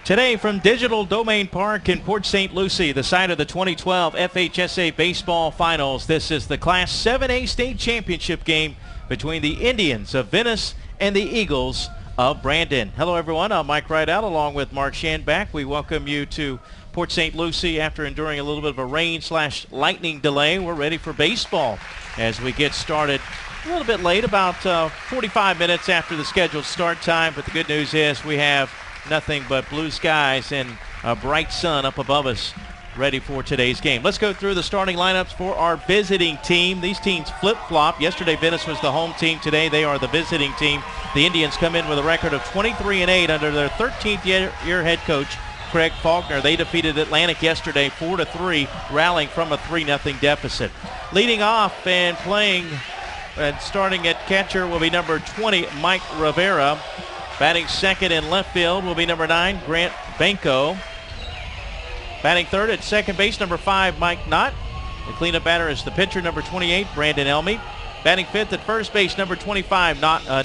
Today from Digital Domain Park in Port St. Lucie, the site of the 2012 FHSAA Baseball Finals. This is the Class 7A State Championship game between the Indians of Venice and the Eagles of Brandon. Hello everyone, I'm Mike Rideout along with Mark Schanbach. We welcome you to Port St. Lucie after enduring a little bit of a rain/lightning delay. We're ready for baseball as we get started a little bit late, about 45 minutes after the scheduled start time. But the good news is we have nothing but blue skies and a bright sun up above us ready for today's game. Let's go through the starting lineups for our visiting team. These teams flip-flop. Yesterday Venice was the home team. Today they are the visiting team. The Indians come in with a record of 23-8 under their 13th year head coach Craig Faulkner. They defeated Atlantic yesterday 4-3, rallying from a 3-0 deficit. Leading off and playing and starting at catcher will be number 20, Mike Rivera. Batting second in left field will be number 9, Grant Banco. Batting third at second base, number 5, Mike Knott. The cleanup batter is the pitcher, number 28, Brandon Elmy. Batting fifth at first base, number 25,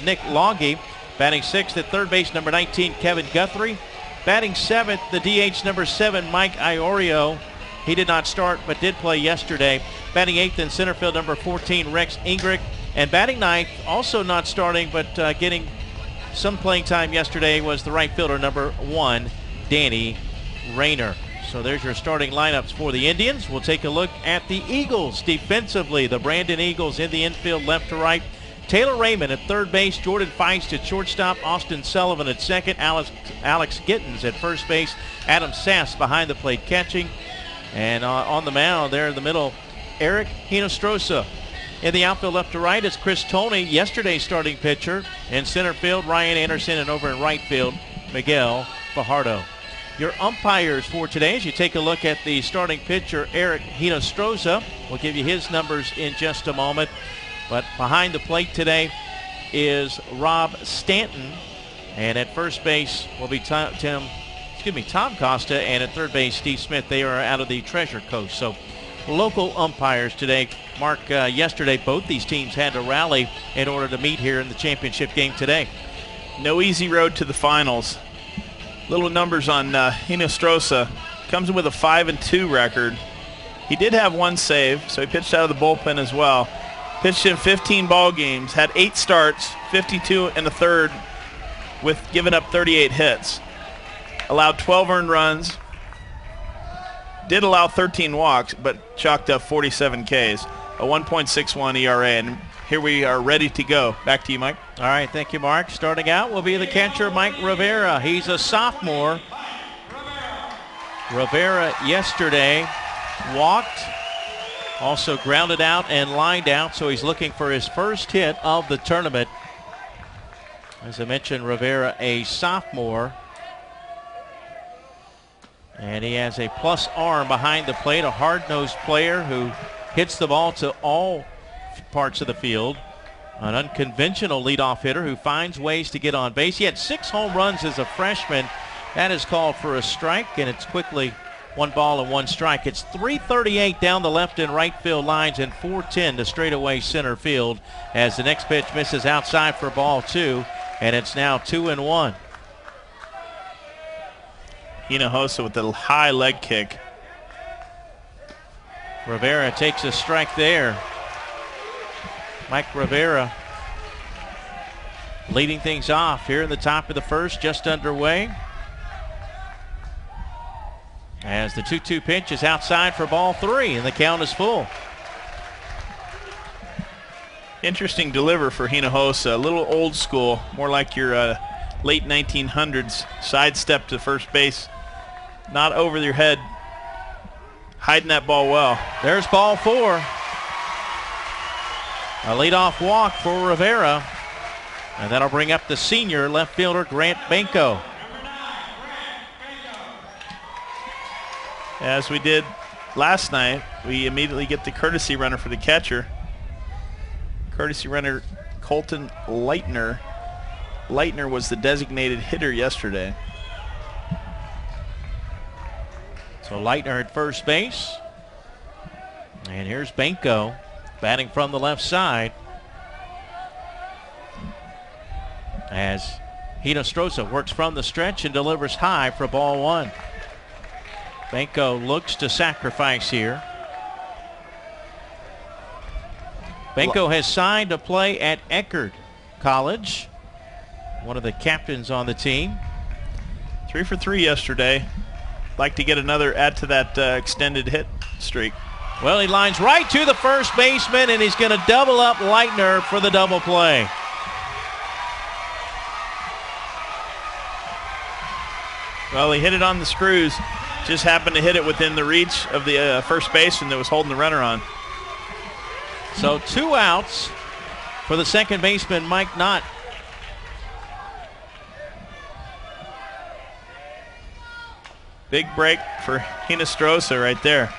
Nick Longy. Batting sixth at third base, number 19, Kevin Guthrie. Batting seventh, the DH, number 7, Mike Iorio. He did not start but did play yesterday. Batting eighth in center field, number 14, Rex Ingrick. And batting ninth, also not starting but getting some playing time yesterday, was the right fielder, number 1, Danny Rayner. So there's your starting lineups for the Indians. We'll take a look at the Eagles defensively. The Brandon Eagles in the infield, left to right. Taylor Raymond at third base, Jordan Feist at shortstop, Austin Sullivan at second, Alex Gittins at first base, Adam Sass behind the plate catching. And on the mound there in the middle, Eric Hinostroza. In the outfield, left to right, is Chris Toney, yesterday's starting pitcher. In center field, Ryan Anderson, and over in right field, Miguel Fajardo. Your umpires for today, as you take a look at the starting pitcher, Eric Hinostroza. We'll give you his numbers in just a moment. But behind the plate today is Rob Stanton. And at first base will be Tom Costa. And at third base, Steve Smith. They are out of the Treasure Coast. So local umpires today. Mark, yesterday both these teams had to rally in order to meet here in the championship game today. No easy road to the finals. Little numbers on Hinostroza. Comes in with a 5-2 record. He did have one save, so he pitched out of the bullpen as well. Pitched in 15 ball games, had 8 starts, 52 and a third, with giving up 38 hits. Allowed 12 earned runs. Did allow 13 walks, but chalked up 47 Ks. A 1.61 ERA, and here we are ready to go. Back to you, Mike. All right, thank you, Mark. Starting out will be the catcher, Mike Rivera. He's a sophomore. Rivera yesterday walked, also grounded out and lined out, so he's looking for his first hit of the tournament. As I mentioned, Rivera, a sophomore. And he has a plus arm behind the plate, a hard-nosed player who hits the ball to all parts of the field. An unconventional leadoff hitter who finds ways to get on base. He had 6 home runs as a freshman. That is called for a strike, and it's quickly 1 ball and 1 strike. It's 338 down the left and right field lines and 410 to straightaway center field as the next pitch misses outside for ball 2, and it's now 2-1. Hinojosa with the high leg kick. Rivera takes a strike there. Mike Rivera leading things off here in the top of the first, just underway. As the 2-2 pitch is outside for ball 3, and the count is full. Interesting deliver for Hinojosa. A little old school, more like your late 1900s sidestep to first base. Not over your head. Hiding that ball well. There's ball 4. A leadoff walk for Rivera. And that'll bring up the senior left fielder, Grant Banco. As we did last night, we immediately get the courtesy runner for the catcher. Courtesy runner, Colton Leitner. Leitner was the designated hitter yesterday. So Leitner at first base. And here's Banco batting from the left side. As Hinostroza works from the stretch and delivers high for ball one. Benko looks to sacrifice here. Benko has signed to play at Eckerd College, one of the captains on the team. 3 for 3 yesterday. Like to get another add to that extended hit streak. Well, he lines right to the first baseman, and he's going to double up Leitner for the double play. Well, he hit it on the screws. Just happened to hit it within the reach of the first baseman that was holding the runner on. So 2 outs for the second baseman, Mike Knott. Big break for Hinostroza right there.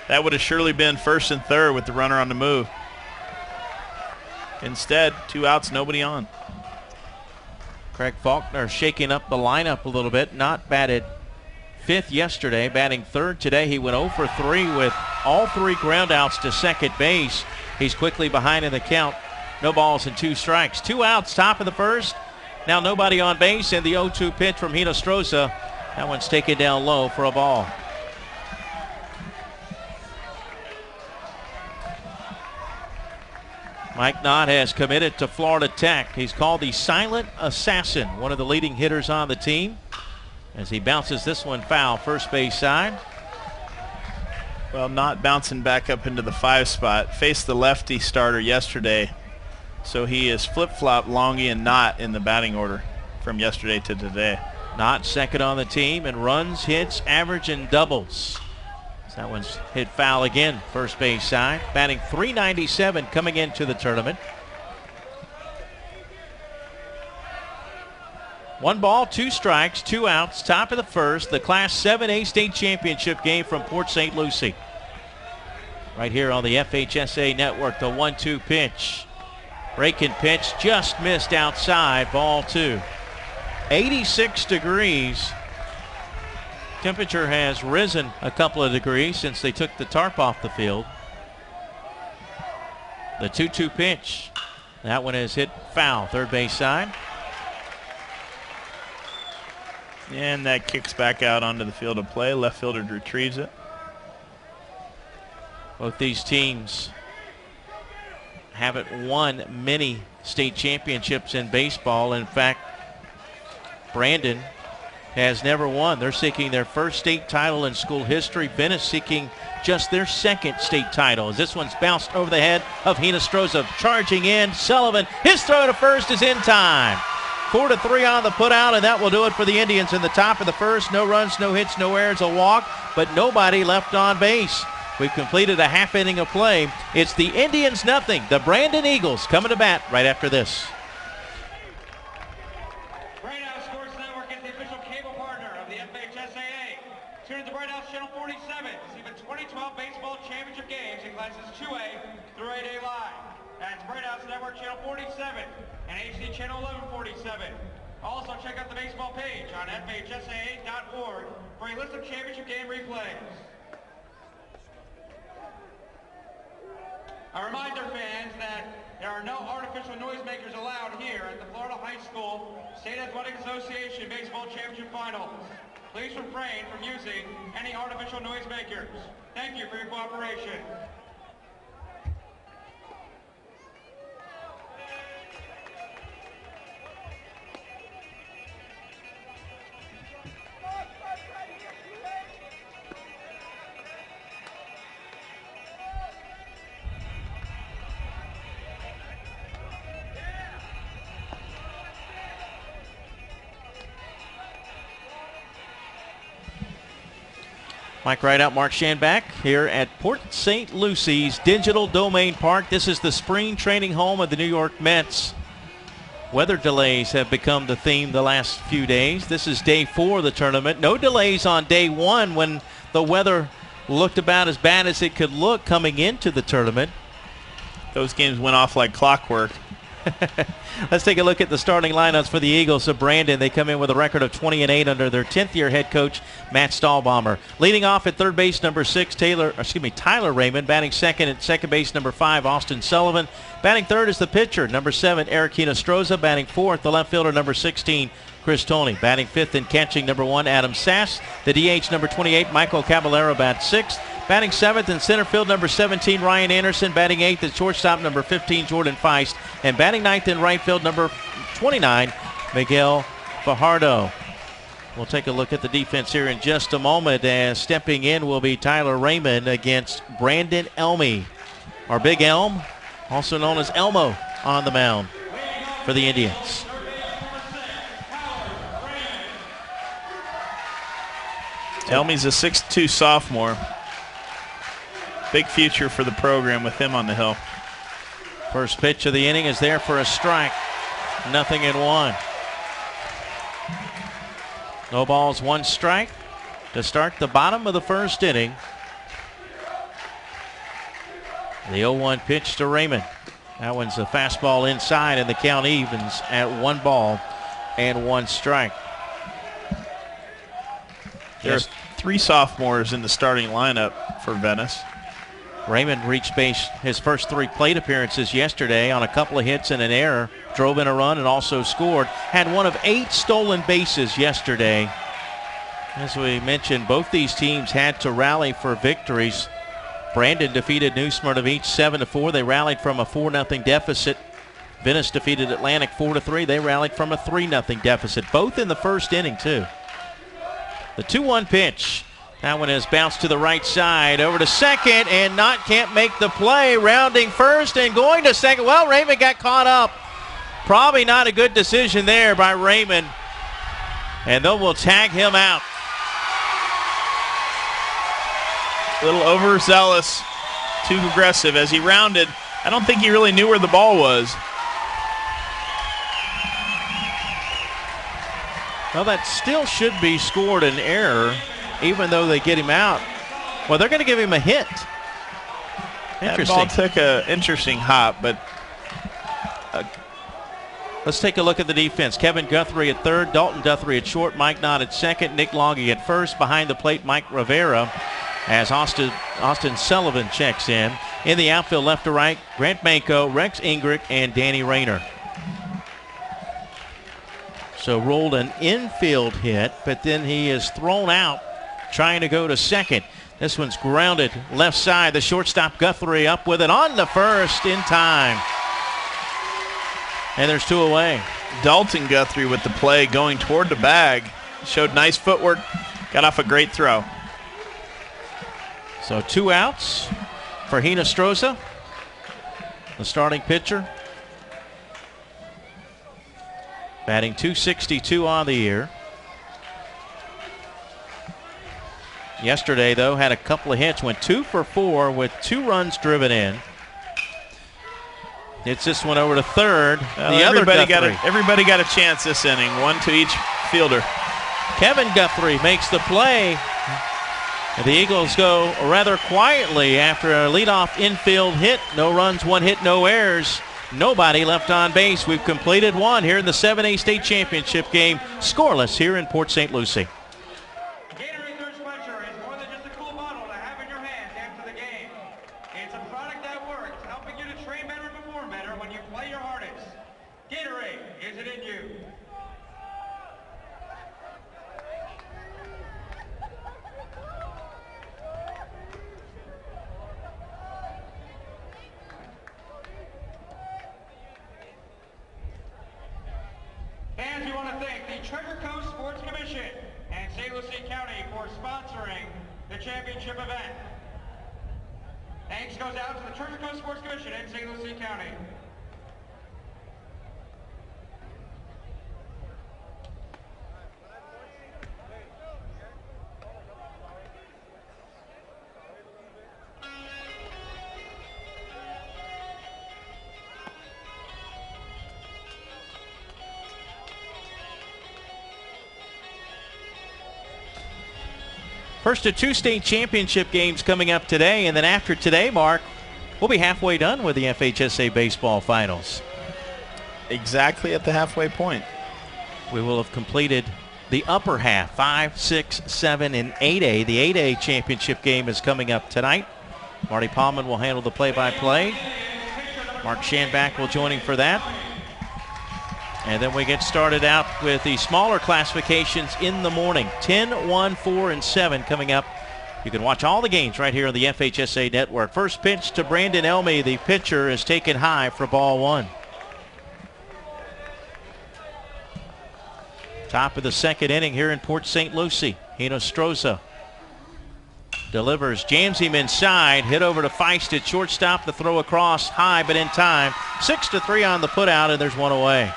That would have surely been first and third with the runner on the move. Instead, 2 outs, nobody on. Craig Faulkner shaking up the lineup a little bit. Knott batted 5th yesterday, batting 3rd today. He went 0 for 3 with all 3 ground outs to second base. He's quickly behind in the count. No balls and 2 strikes. 2 outs, top of the first. Now nobody on base, and the 0-2 pitch from Hinostroza. That one's taken down low for a ball. Mike Knott has committed to Florida Tech. He's called the Silent Assassin, one of the leading hitters on the team, as he bounces this one foul first base side. Well, Knott bouncing back up into the 5 spot. Faced the lefty starter yesterday, so he is flip-flop Longy and Knott in the batting order from yesterday to today. Knott second on the team and runs, hits, average, and doubles. That one's hit foul again, first base side. Batting .397 coming into the tournament. 1 ball, 2 strikes, 2 outs, top of the first. The Class 7A state championship game from Port St. Lucie. Right here on the FHSAA network, the 1-2 pitch. Breaking pitch just missed outside, ball 2. 86 degrees. Temperature has risen a couple of degrees since they took the tarp off the field. The 2-2 pitch. That one is hit foul, third base side. And that kicks back out onto the field of play. Left fielder retrieves it. Both these teams haven't won many state championships in baseball. In fact, Brandon has never won. They're seeking their first state title in school history. Venice seeking just their second state title. As this one's bounced over the head of Hinostroza. Charging in, Sullivan. His throw to first is in time. 4-3 on the putout, and that will do it for the Indians in the top of the first. No runs, no hits, no errors, a walk, but nobody left on base. We've completed a half inning of play. It's the Indians nothing. The Brandon Eagles coming to bat right after this. Tune in to Bright House Channel 47 to see the 2012 Baseball Championship Games in classes 2A through 8A live. That's Bright House Network Channel 47 and HD Channel 1147. Also check out the baseball page on FHSAA.org for a list of championship game replays. A reminder, fans, that there are no artificial noisemakers allowed here at the Florida High School State Athletic Association Baseball Championship Finals. Please refrain from using any artificial noisemakers. Thank you for your cooperation. Mike Rideout, Mark Schanbach here at Port St. Lucie's Digital Domain Park. This is the spring training home of the New York Mets. Weather delays have become the theme the last few days. This is day 4 of the tournament. No delays on day 1 when the weather looked about as bad as it could look coming into the tournament. Those games went off like clockwork. Let's take a look at the starting lineups for the Eagles of Brandon. They come in with a record of 20-8 under their 10th-year head coach, Matt Stahlbomber. Leading off at third base, number 6, Tyler Raymond. Batting second at second base, number 5, Austin Sullivan. Batting third is the pitcher, number 7, Eric Hinostroza. Batting fourth, the left fielder, number 16, Chris Toney. Batting fifth and catching, number 1, Adam Sass. The DH, number 28, Michael Caballero, bats sixth. Batting seventh in center field, number 17, Ryan Anderson. Batting eighth at shortstop, number 15, Jordan Feist. And batting ninth in right field, number 29, Miguel Fajardo. We'll take a look at the defense here in just a moment, as stepping in will be Tyler Raymond against Brandon Elmy. Our Big Elm, also known as Elmo, on the mound for the Indians. Elmy's a 6'2" sophomore. Big future for the program with him on the hill. First pitch of the inning is there for a strike. 0-1. No balls, 1 strike to start the bottom of the first inning. The 0-1 pitch to Raymond. That one's a fastball inside, and the count evens at 1 ball and 1 strike. There's 3 sophomores in the starting lineup for Venice. Raymond reached base his first 3 plate appearances yesterday on a couple of hits and an error. Drove in a run and also scored. Had one of 8 stolen bases yesterday. As we mentioned, both these teams had to rally for victories. Brandon defeated New Smyrna of each 7-4. They rallied from a 4-0 deficit. Venice defeated Atlantic 4-3. They rallied from a 3-0 deficit, both in the first inning too. The 2-1 pitch. That one is bounced to the right side, over to second, and can't make the play. Rounding first and going to second. Well, Raymond got caught up. Probably not a good decision there by Raymond. And they will tag him out. A little overzealous, too aggressive as he rounded. I don't think he really knew where the ball was. Well, that still should be scored an error, even though they get him out. Well, they're going to give him a hit. Interesting. That ball took an interesting hop, but let's take a look at the defense. Kevin Guthrie at third, Dalton Guthrie at short, Mike Knott at second, Nick Loggy at first. Behind the plate, Mike Rivera, as Austin Sullivan checks in. In the outfield, left to right, Grant Manco, Rex Ingrick, and Danny Rayner. So rolled an infield hit, but then he is thrown out trying to go to second. This one's grounded left side. The shortstop Guthrie up with it on the first in time. And there's 2 away. Dalton Guthrie with the play going toward the bag. Showed nice footwork. Got off a great throw. So 2 outs for Hinostroza, the starting pitcher. Batting .262 on the year. Yesterday, though, had a couple of hits. Went 2 for 4 with 2 runs driven in. It's this one over to third. Everybody got a chance this inning. 1 to each fielder. Kevin Guthrie makes the play. The Eagles go rather quietly after a leadoff infield hit. No runs, 1 hit, no errors. Nobody left on base. We've completed 1 here in the 7A state championship game. Scoreless here in Port St. Lucie. Gatorade Thirst Quencher is more than just a cool bottle to have in your hands after the game. It's a product that works, helping you to train better and perform better when you play your hardest. Gatorade, is it in you? And we want to thank the Treasure Coast Sports Commission and St. Lucie County for sponsoring the championship event. Thanks goes out to the Treasure Coast Sports Commission and St. Lucie County. First of 2 state championship games coming up today, and then after today, Mark, we'll be halfway done with the FHSAA baseball finals. exactly at the halfway point. We will have completed the upper half, 5, 6, 7, and 8A. The 8A championship game is coming up tonight. Marty Palman will handle the play-by-play. Mark Schanbach will join him for that. And then we get started out with the smaller classifications in the morning. 10, 1, 4, and 7 coming up. You can watch all the games right here on the FHSAA network. First pitch to Brandon Elmy. The pitcher is taken high for ball 1. Top of the second inning here in Port St. Lucie. Hinostroza delivers, jams him inside, hit over to Feist at shortstop. The throw across high but in time. 6-3 on the putout, and there's one away.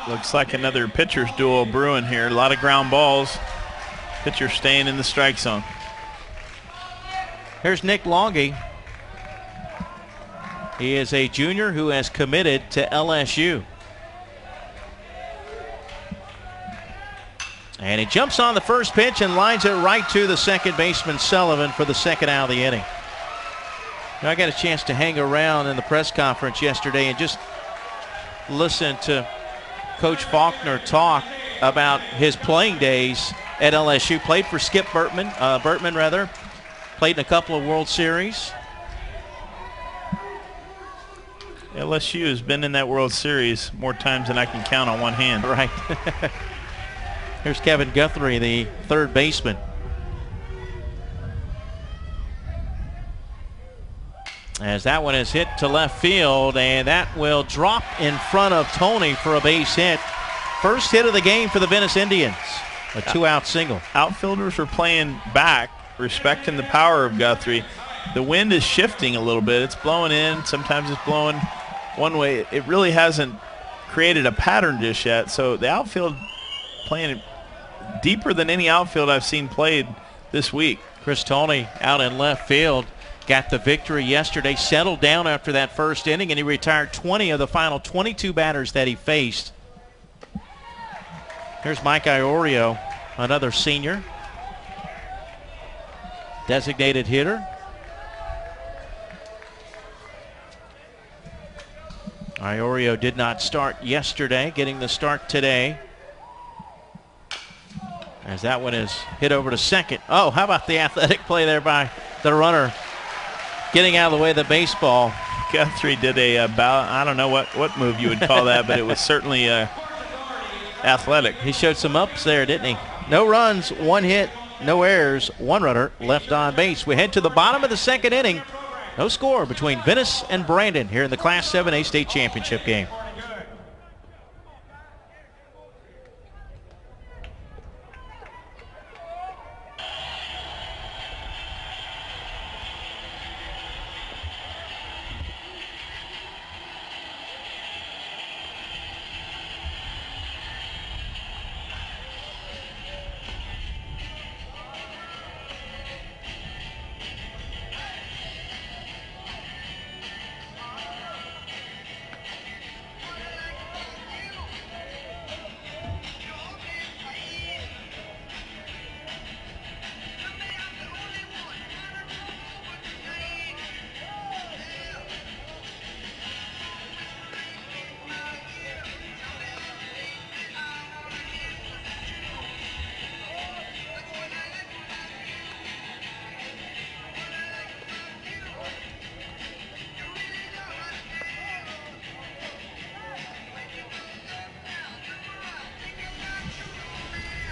Looks like another pitcher's duel brewing here. A lot of ground balls. Pitcher staying in the strike zone. Here's Nick Longy. He is a junior who has committed to LSU. And he jumps on the first pitch and lines it right to the second baseman Sullivan for the second out of the inning. Now, I got a chance to hang around in the press conference yesterday and just listen to Coach Faulkner talk about his playing days at LSU. Played for Skip Burtman, played in a couple of World Series. LSU has been in that World Series more times than I can count on one hand. Right. Here's Kevin Guthrie, the third baseman. As that one is hit to left field, and that will drop in front of Tony for a base hit. First hit of the game for the Venice Indians. A two-out single. Outfielders are playing back, respecting the power of Guthrie. The wind is shifting a little bit. It's blowing in. Sometimes it's blowing one way. It really hasn't created a pattern just yet. So the outfield playing deeper than any outfield I've seen played this week. Chris Tony out in left field. Got the victory yesterday, settled down after that first inning, and he retired 20 of the final 22 batters that he faced. Here's Mike Iorio, another senior. Designated hitter. Iorio did not start yesterday, getting the start today. As that one is hit over to second. Oh, how about the athletic play there by the runner? Getting out of the way of the baseball. Guthrie did a I don't know what move you would call that, but it was certainly athletic. He showed some ups there, didn't he? No runs, one hit, no errors, one runner left on base. We head to the bottom of the second inning. No score between Venice and Brandon here in the Class 7A state championship game.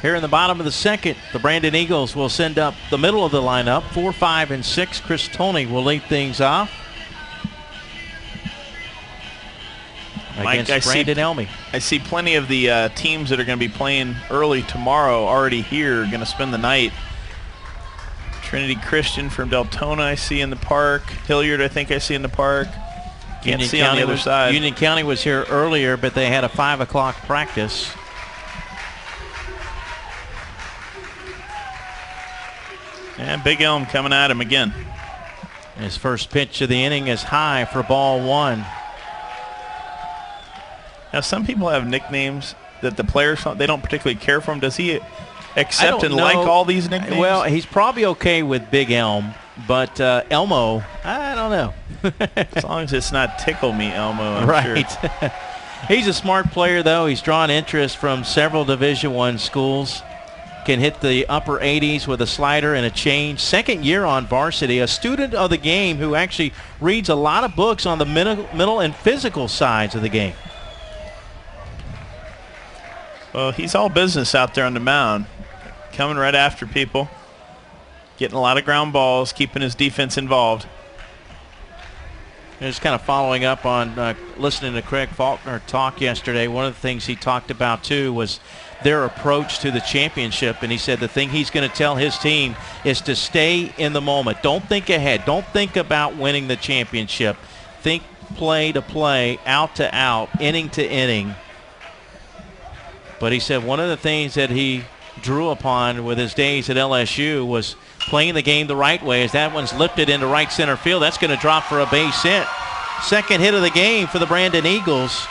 Here in the bottom of the second, the Brandon Eagles will send up the middle of the lineup. 4, 5, and 6. Chris Tony will lead things off against Brandon Elmy. I see plenty of the teams that are going to be playing early tomorrow already here, going to spend the night. Trinity Christian from Deltona I see in the park. Hilliard I think I see in the park. Can't see on the other side. Union County was here earlier, but they had a 5 o'clock practice. And Big Elm coming at him again. His first pitch of the inning is high for ball 1. Now, some people have nicknames that the players, they don't particularly care for him. Does he accept and like all these nicknames? Well, he's probably okay with Big Elm. But Elmo, I don't know. As long as it's not Tickle Me Elmo, I'm right. sure. He's a smart player, though. He's drawn interest from several Division I schools. Can hit the upper 80s with a slider and a change. Second year on varsity, a student of the game who actually reads a lot of books on the mental and physical sides of the game. Well, he's all business out there on the mound. Coming right after people. Getting a lot of ground balls, keeping his defense involved. Just kind of following up on listening to Craig Faulkner talk yesterday. One of the things he talked about, too, was their approach to the championship. And he said the thing he's going to tell his team is to stay in the moment. Don't think ahead. Don't think about winning the championship. Think play to play, out to out, inning to inning. But he said one of the things that he drew upon with his days at LSU was playing the game the right way, as that one's lifted into right center field. That's going to drop for a base hit. Second hit of the game for the Brandon Eagles.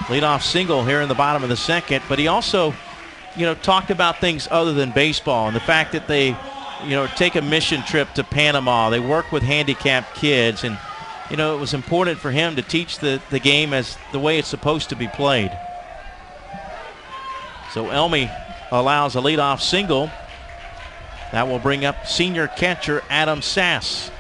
Leadoff single here in the bottom of the second. But he also, talked about things other than baseball and the fact that they, take a mission trip to Panama. They work with handicapped kids, and, it was important for him to teach the game as the way it's supposed to be played. So Elmy allows a leadoff single. That will bring up senior catcher Adam Sass.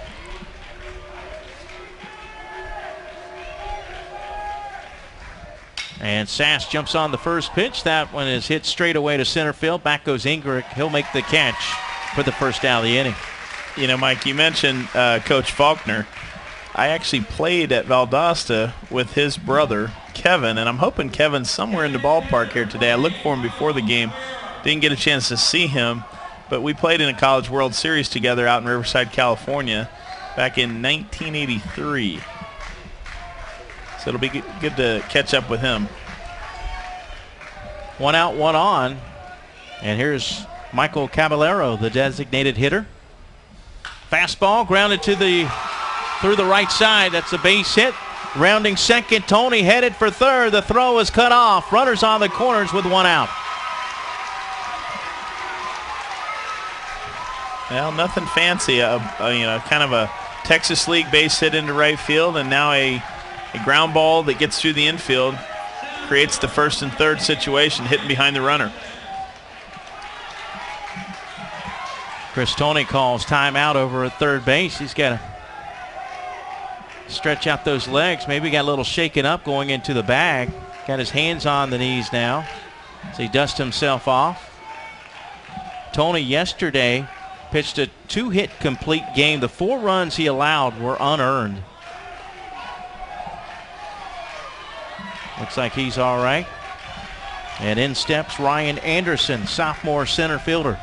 And Sass jumps on the first pitch. That one is hit straight away to center field. Back goes Ingrick. He'll make the catch for the first out of the inning. Mike, you mentioned Coach Faulkner. I actually played at Valdosta with his brother, Kevin, and I'm hoping Kevin's somewhere in the ballpark here today. I looked for him before the game. Didn't get a chance to see him, but we played in a College World Series together out in Riverside, California back in 1983. So it'll be good to catch up with him. One out, one on. And here's Michael Caballero, the designated hitter. Fastball grounded through the right side. That's a base hit. Rounding second, Tony headed for third. The throw is cut off. Runners on the corners with one out. Well, nothing fancy. Kind of a Texas League base hit into right field, and now a ground ball that gets through the infield creates the first and third situation, hitting behind the runner. Chris Tony calls timeout over at third base. He's got to stretch out those legs. Maybe got a little shaken up going into the bag. Got his hands on the knees now as he dusts himself off. Tony yesterday pitched a 2-hit complete game. The 4 runs he allowed were unearned. Looks like he's all right. And in steps Ryan Anderson, sophomore center fielder.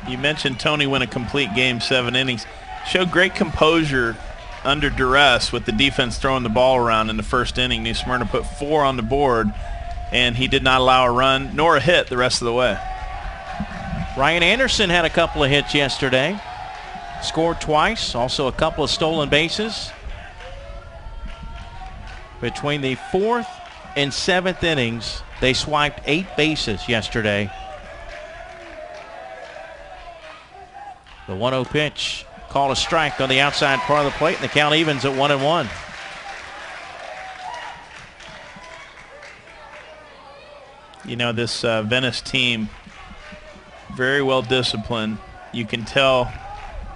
You mentioned Tony went a complete game, 7 innings. Showed great composure under duress with the defense throwing the ball around in the first inning. New Smyrna put 4 on the board, and he did not allow a run nor a hit the rest of the way. Ryan Anderson had a couple of hits yesterday. Scored twice, also a couple of stolen bases. Between the 4th and 7th innings, they swiped 8 bases yesterday. The 1-0 pitch, called a strike on the outside part of the plate, and the count evens at 1-1. This Venice team, very well disciplined. You can tell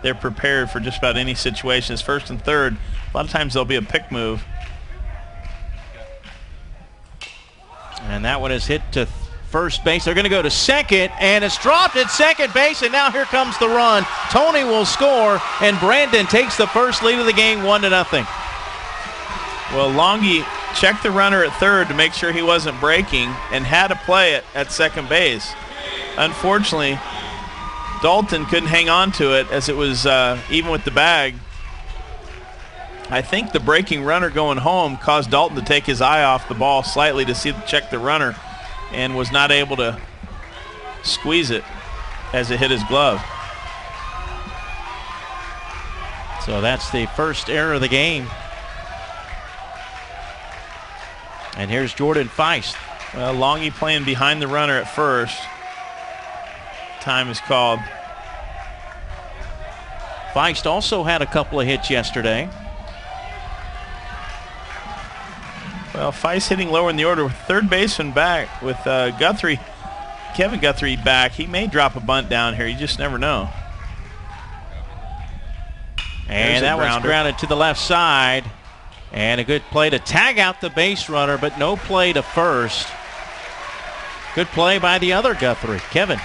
they're prepared for just about any situation. It's first and third. A lot of times there'll be a pick move. And that one is hit to first base. They're going to go to second, and it's dropped at second base, and now here comes the run. Tony will score, and Brandon takes the first lead of the game, 1-0. Well, Longy checked the runner at third to make sure he wasn't breaking and had to play it at second base. Unfortunately, Dalton couldn't hang on to it as it was even with the bag. I think the breaking runner going home caused Dalton to take his eye off the ball slightly to check the runner, and was not able to squeeze it as it hit his glove. So that's the first error of the game. And here's Jordan Feist. Well, Longy playing behind the runner at first. Time is called. Feist also had a couple of hits yesterday. Well, Feist hitting lower in the order with third baseman back with Guthrie. Kevin Guthrie back. He may drop a bunt down here. You just never know. And that one's grounded to the left side. And a good play to tag out the base runner, but no play to first. Good play by the other Guthrie, Kevin.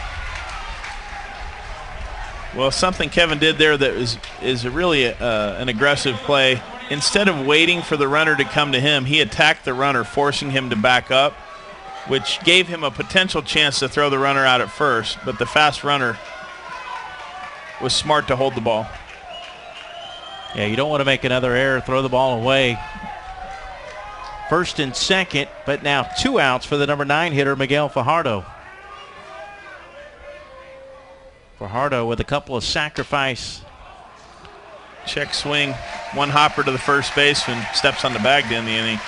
Well, something Kevin did there that is really an aggressive play. Instead of waiting for the runner to come to him, he attacked the runner, forcing him to back up, which gave him a potential chance to throw the runner out at first, but the fast runner was smart to hold the ball. Yeah, you don't want to make another error, throw the ball away. First and second, but now 2 outs for the number 9 hitter, Miguel Fajardo. Fajardo with a couple of sacrifice. Check swing, one hopper to the first baseman, steps on the bag to end the inning.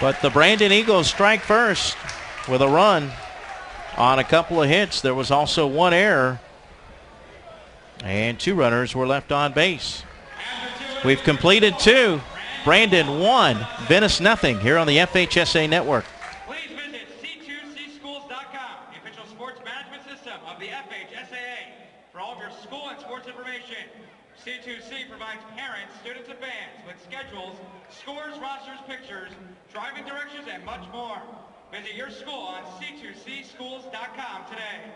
But the Brandon Eagles strike first with a run on a couple of hits. There was also one error, and 2 runners were left on base. We've completed 2. Brandon 1, Venice nothing here on the FHSAA network. Please visit c2cschools.com, the official sports management system of the FHSAA, for all of your school and sports information. C2C provides parents, students, and fans with schedules, scores, rosters, pictures, driving directions, and much more. Visit your school on c2cschools.com today.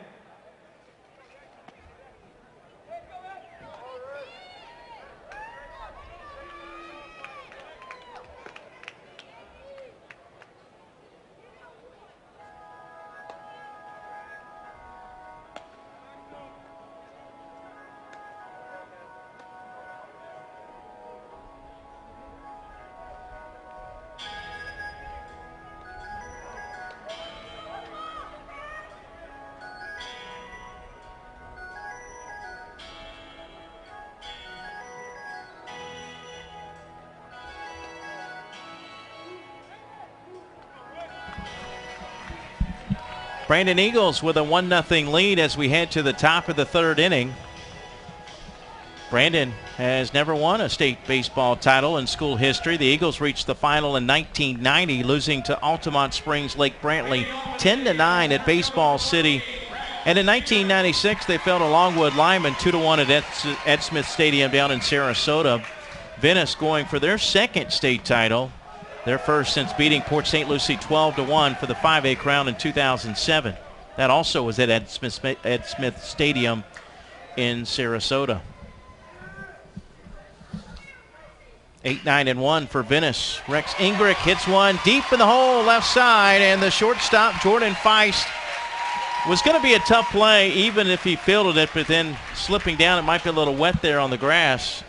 Brandon Eagles with a 1-0 lead as we head to the top of the 3rd inning. Brandon has never won a state baseball title in school history. The Eagles reached the final in 1990, losing to Altamont Springs Lake Brantley 10-9 at Baseball City. And in 1996, they fell to Longwood Lyman 2-1 at Ed Smith Stadium down in Sarasota. Venice going for their 2nd state title, their first since beating Port St. Lucie 12-1 for the 5A crown in 2007. That also was at Ed Smith Stadium in Sarasota. 8-9-1 for Venice. Rex Ingrick hits one deep in the hole left side, and the shortstop Jordan Feist was going to be a tough play even if he fielded it, but then slipping down, it might be a little wet there on the grass.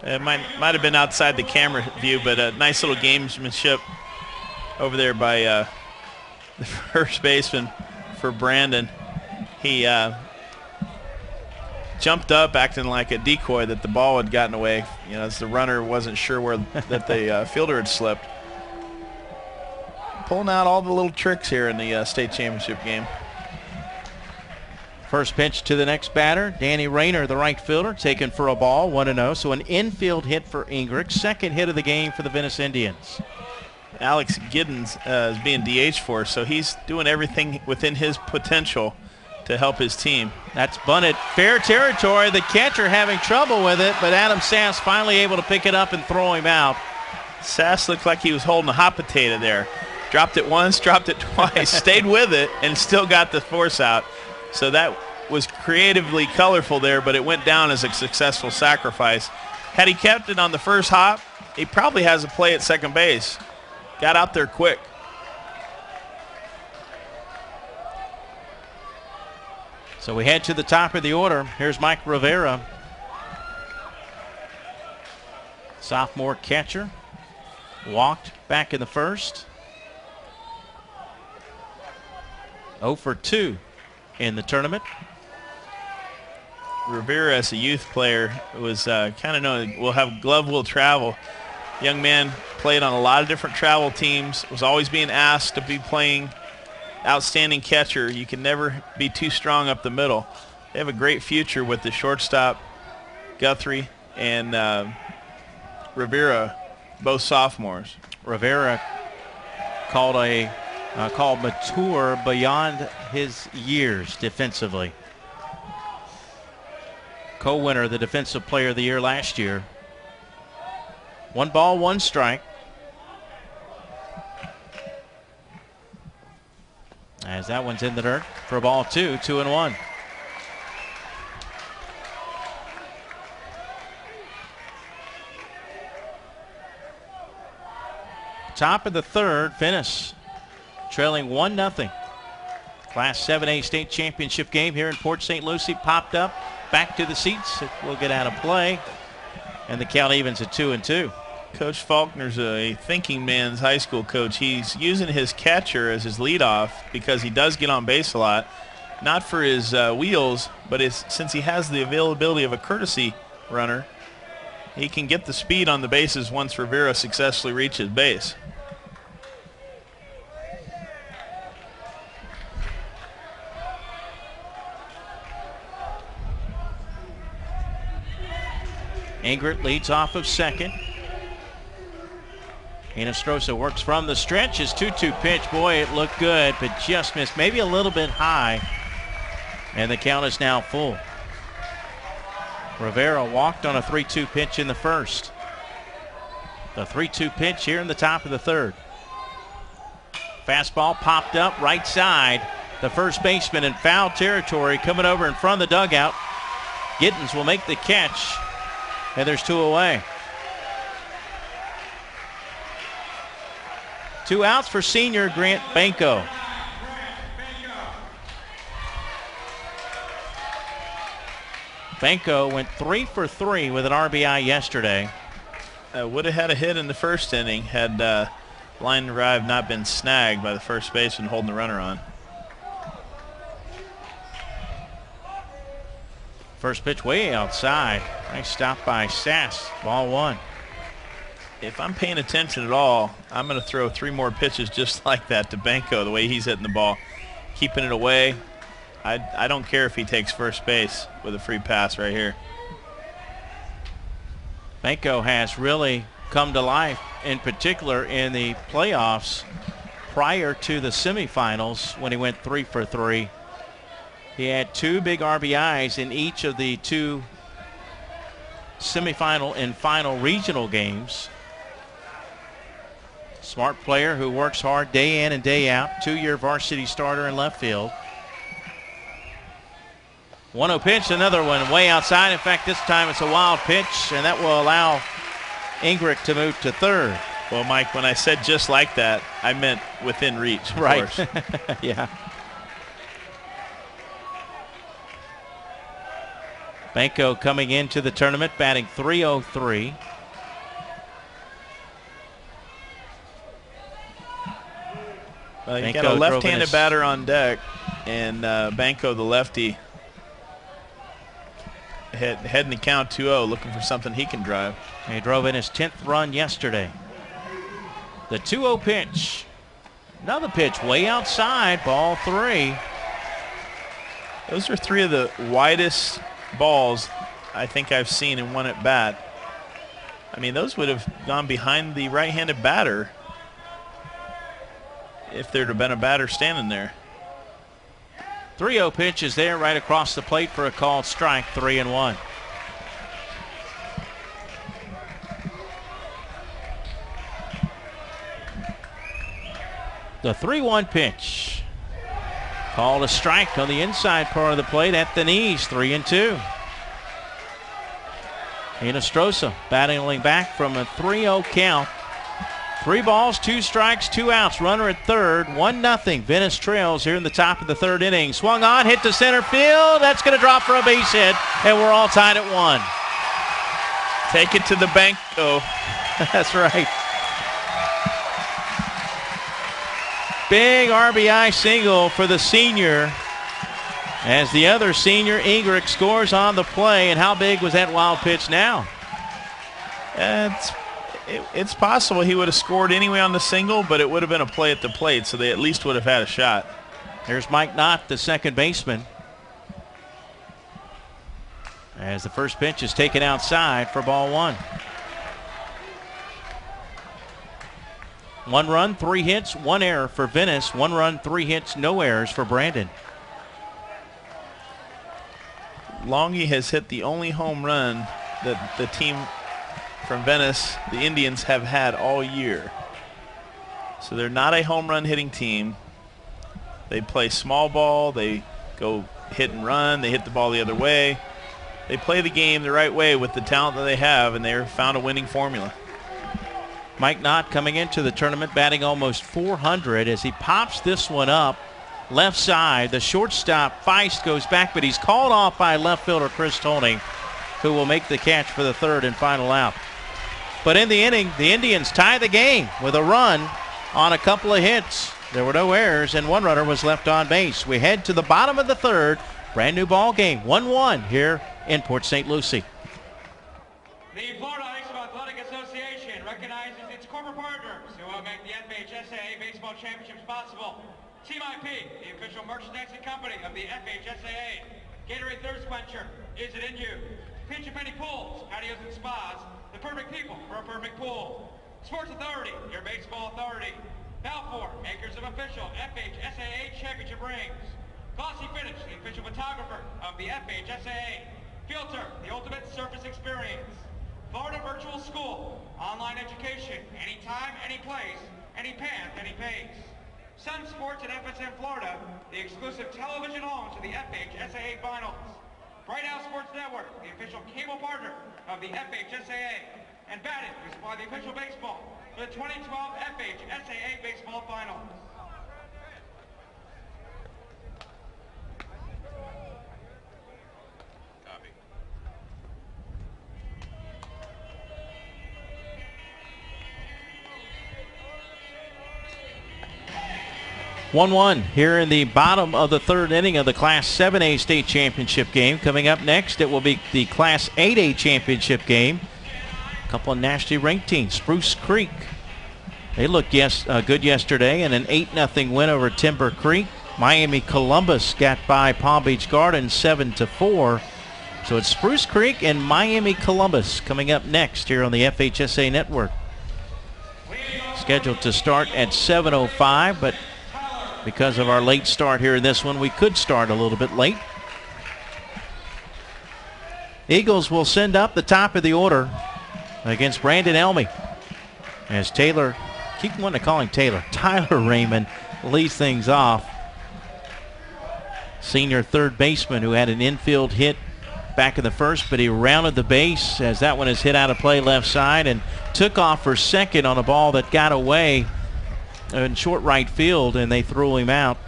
It might have been outside the camera view, but a nice little gamesmanship over there by the first baseman for Brandon. He jumped up acting like a decoy that the ball had gotten away, as the runner wasn't sure where that the fielder had slipped. Pulling out all the little tricks here in the state championship game. First pitch to the next batter, Danny Rayner, the right fielder, taken for a ball, 1-0. So an infield hit for Ingrick, 2nd hit of the game for the Venice Indians. Alex Giddens is being DH for us, so he's doing everything within his potential to help his team. That's bunted fair territory. The catcher having trouble with it, but Adam Sass finally able to pick it up and throw him out. Sass looked like he was holding a hot potato there. Dropped it once, dropped it twice, stayed with it, and still got the force out. So that was creatively colorful there, but it went down as a successful sacrifice. Had he kept it on the first hop, he probably has a play at second base. Got out there quick. So we head to the top of the order. Here's Mike Rivera, sophomore catcher. Walked back in the first. 0 for 2 in the tournament. Rivera, as a youth player, was kind of known, will have glove will travel. Young man played on a lot of different travel teams, was always being asked to be playing outstanding catcher. You can never be too strong up the middle. They have a great future with the shortstop, Guthrie, and Rivera, both sophomores. Rivera called mature beyond his years defensively. Co-winner, the Defensive Player of the Year last year. 1 ball, 1 strike. As that one's in the dirt for ball 2, 2-1. Top of the third, Venice trailing 1-0. Class 7A state championship game here in Port St. Lucie popped up. Back to the seats. It will get out of play. And the count evens at 2-2. Coach Faulkner's a thinking man's high school coach. He's using his catcher as his leadoff because he does get on base a lot. Not for his wheels, but since he has the availability of a courtesy runner, he can get the speed on the bases once Rivera successfully reaches base. Ingrid leads off of second. Hinostroza works from the stretch. His 2-2 pitch, boy, it looked good, but just missed, maybe a little bit high. And the count is now full. Rivera walked on a 3-2 pitch in the first. The 3-2 pitch here in the top of the third. Fastball popped up right side. The first baseman in foul territory coming over in front of the dugout. Gittens will make the catch. And there's 2 away. 2 outs for senior Grant Banco. Banco went 3 for 3 with an RBI yesterday. Would have had a hit in the first inning had line drive not been snagged by the first baseman holding the runner on. First pitch way outside. Nice stop by Sass. Ball 1. If I'm paying attention at all, I'm going to throw 3 more pitches just like that to Banco, the way he's hitting the ball. Keeping it away. I don't care if he takes first base with a free pass right here. Banco has really come to life, in particular in the playoffs prior to the semifinals when he went 3 for 3. He had 2 big RBIs in each of the 2 semifinal and final regional games. Smart player who works hard day in and day out. 2-year varsity starter in left field. 1-0 pitch, another one way outside. In fact, this time it's a wild pitch, and that will allow Ingrick to move to third. Well, Mike, when I said just like that, I meant within reach, of course. Yeah. Banco coming into the tournament batting .303. Well, you got a left-handed batter on deck, and Banco, the lefty, heading the count 2-0, looking for something he can drive. He drove in his 10th run yesterday. The 2-0 pitch. Another pitch way outside, ball 3. Those are 3 of the widest balls I think I've seen in one at bat. I mean, those would have gone behind the right-handed batter if there'd have been a batter standing there. 3-0 pitch is there right across the plate for a called strike, 3-1. The 3-1 pitch. Called a strike on the inside part of the plate at the knees, 3-2. Hinostroza battling back from a 3-0 count. 3 balls, 2 strikes, 2 outs. Runner at third, 1-0. Venice trails here in the top of the third inning. Swung on, hit to center field. That's going to drop for a base hit, and we're all tied at 1. Take it to the bank, though. That's right. Big RBI single for the senior as the other senior, Ingrick, scores on the play. And how big was that wild pitch now? It's possible he would have scored anyway on the single, but it would have been a play at the plate, so they at least would have had a shot. Here's Mike Knott, the second baseman. as the first pitch is taken outside for ball one. 1 run, 3 hits, 1 error for Venice. 1 run, 3 hits, no errors for Brandon. Longy has hit the only home run that the team from Venice, the Indians, have had all year. So they're not a home run hitting team. They play small ball. They go hit and run. They hit the ball the other way. They play the game the right way with the talent that they have, and they've found a winning formula. Mike Knott coming into the tournament batting almost 400 as he pops this one up left side. The shortstop Feist goes back, but he's called off by left fielder Chris Tolney, who will make the catch for the third and final out. But in the inning, the Indians tie the game with a run on a couple of hits. There were no errors, and 1 runner was left on base. We head to the bottom of the third. Brand new ball game, 1-1 here in Port St. Lucie. The Florida Ice Athletic Association recognizes its corporate partners who will make the FHSAA Baseball Championships possible. Team IP, the official merchandising company of the FHSAA. Gatorade Thirst Quencher, Is It In You? Pinch a Penny Pools, patios and spas, the perfect people for a perfect pool. Sports Authority, your baseball authority. Balfour, makers of official FHSAA championship rings. Glossy Finish, the official photographer of the FHSAA. Filter, the ultimate surface experience. Florida Virtual School, online education, anytime, any place, any path, any pace. Sun Sports at FSM Florida, the exclusive television home to the FHSAA Finals. Bright House Sports Network, the official cable partner of the FHSAA. And Batted, who supply the official baseball for the 2012 FHSAA Baseball Finals. Copy. 1-1 here in the bottom of the third inning of the Class 7A state championship game. Coming up next, it will be the Class 8A championship game. A couple of nationally ranked teams. Spruce Creek, they looked good yesterday in an 8-0 win over Timber Creek. Miami Columbus got by Palm Beach Gardens 7-4. So it's Spruce Creek and Miami Columbus coming up next here on the FHSA Network. Scheduled to start at 7:05, but because of our late start here in this one, we could start a little bit late. Eagles will send up the top of the order against Brandon Elmy as Taylor, keep wanting to call him Taylor, Tyler Raymond leads things off. Senior third baseman who had an infield hit back in the first, but he rounded the base as that one is hit out of play left side and took off for second on a ball that got away in short right field, and they threw him out.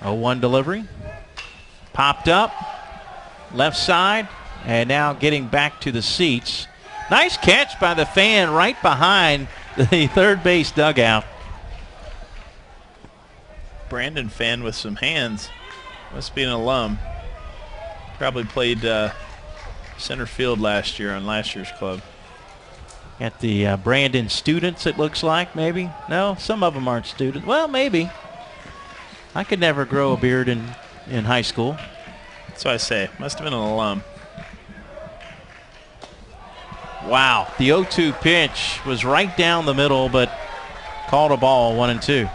A 1 delivery. Popped up. Left side. And now getting back to the seats. Nice catch by the fan right behind the third base dugout. Brandon fan with some hands. Must be an alum. Probably played center field last year on last year's club. Got the Brandon students, it looks like, maybe. No, some of them aren't students. Well, maybe. I could never grow a beard in high school. That's what I say. Must have been an alum. Wow. The 0-2 pitch was right down the middle, but called a ball, 1-2.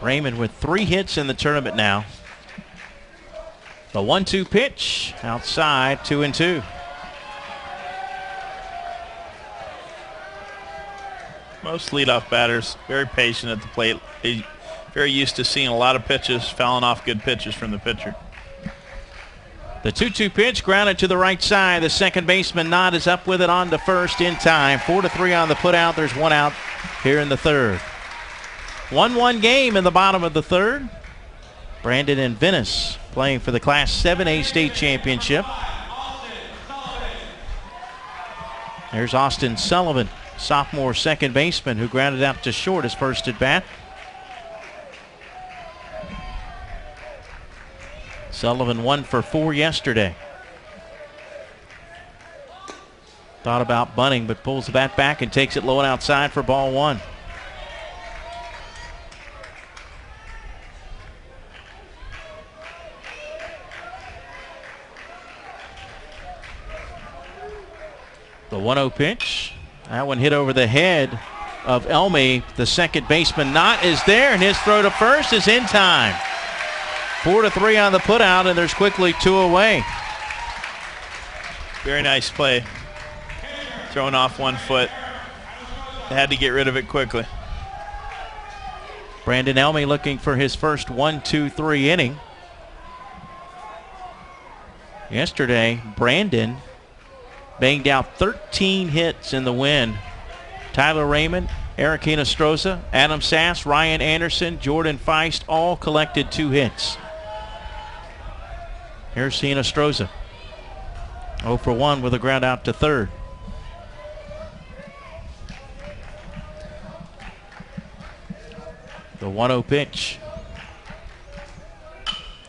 Raymond with 3 hits in the tournament now. The 1-2 pitch outside, 2-2. Most leadoff batters very patient at the plate. They very used to seeing a lot of pitches, fouling off good pitches from the pitcher. The 2-2 pitch grounded to the right side. The second baseman Knott is up with it on to first in time. 4-3 on the putout. There's 1 out here in the third. 1-1 game in the bottom of the third. Brandon and Venice playing for the Class 7A state championship. There's Austin Sullivan, sophomore second baseman, who grounded out to short his first at bat. Sullivan 1 for 4 yesterday. Thought about bunting, but pulls the bat back and takes it low and outside for ball one. The 1-0 pitch. That one hit over the head of Elmy. The second baseman Knott is there, and his throw to first is in time. 4-3 on the putout, and there's quickly 2 away. Very nice play. Throwing off 1 foot. They had to get rid of it quickly. Brandon Elmy looking for his first 1-2-3 inning. Yesterday, Brandon banged out 13 hits in the win. Tyler Raymond, Eric Hinostroza, Adam Sass, Ryan Anderson, Jordan Feist all collected 2 hits. Here's Hinostroza. 0 for 1 with a ground out to third. The 1-0 pitch.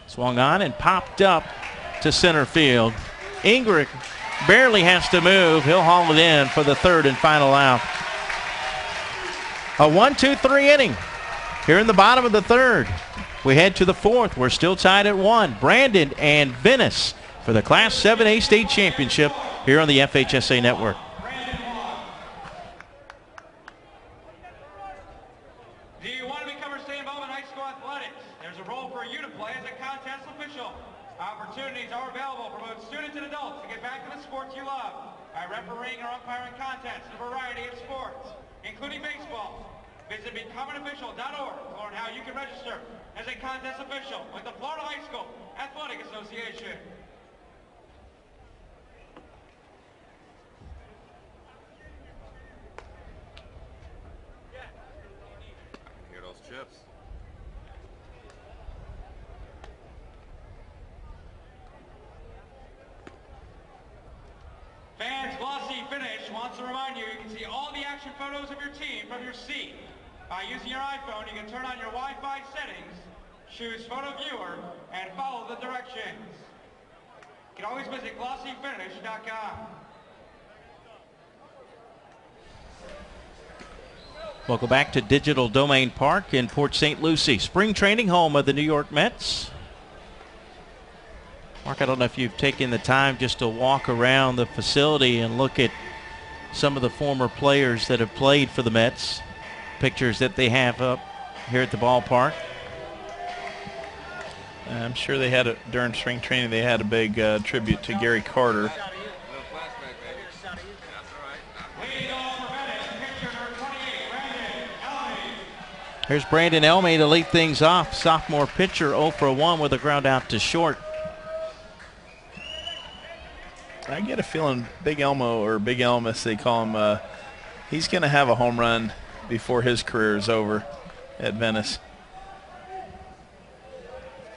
Swung on and popped up to center field. Ingrid barely has to move. He'll haul it in for the third and final out. A 1-2-3 inning here in the bottom of the third. We head to the fourth. We're still tied at 1. Brandon and Venice for the Class 7A State Championship here on the FHSA Network. Do you want to become or stay involved in high school athletics? There's a role for you to play as a contest official. Opportunities are available for both students and adults to get back to the sports you love by refereeing or umpiring contests in a variety of sports, including baseball. Visit becomeanofficial.org to learn how you can register as a contest official with the Florida High School Athletic Association. Hear those chips. Fans, Glossy Finish wants to remind you can see all the action photos of your team from your seat. By using your iPhone, you can turn on your Wi-Fi settings, choose Photo Viewer, and follow the directions. You can always visit glossyfinish.com. Welcome back to Digital Domain Park in Port St. Lucie. Spring training, home of the New York Mets. Mark, I don't know if you've taken the time just to walk around the facility and look at some of the former players that have played for the Mets. Pictures that they have up here at the ballpark. I'm sure they had during spring training they had a big tribute to Gary Carter. Here's Brandon Elmy to lead things off. Sophomore pitcher 0 for 1 with a ground out to short. I get a feeling Big Elmo, or Big Elmas they call him, he's going to have a home run before his career is over at Venice.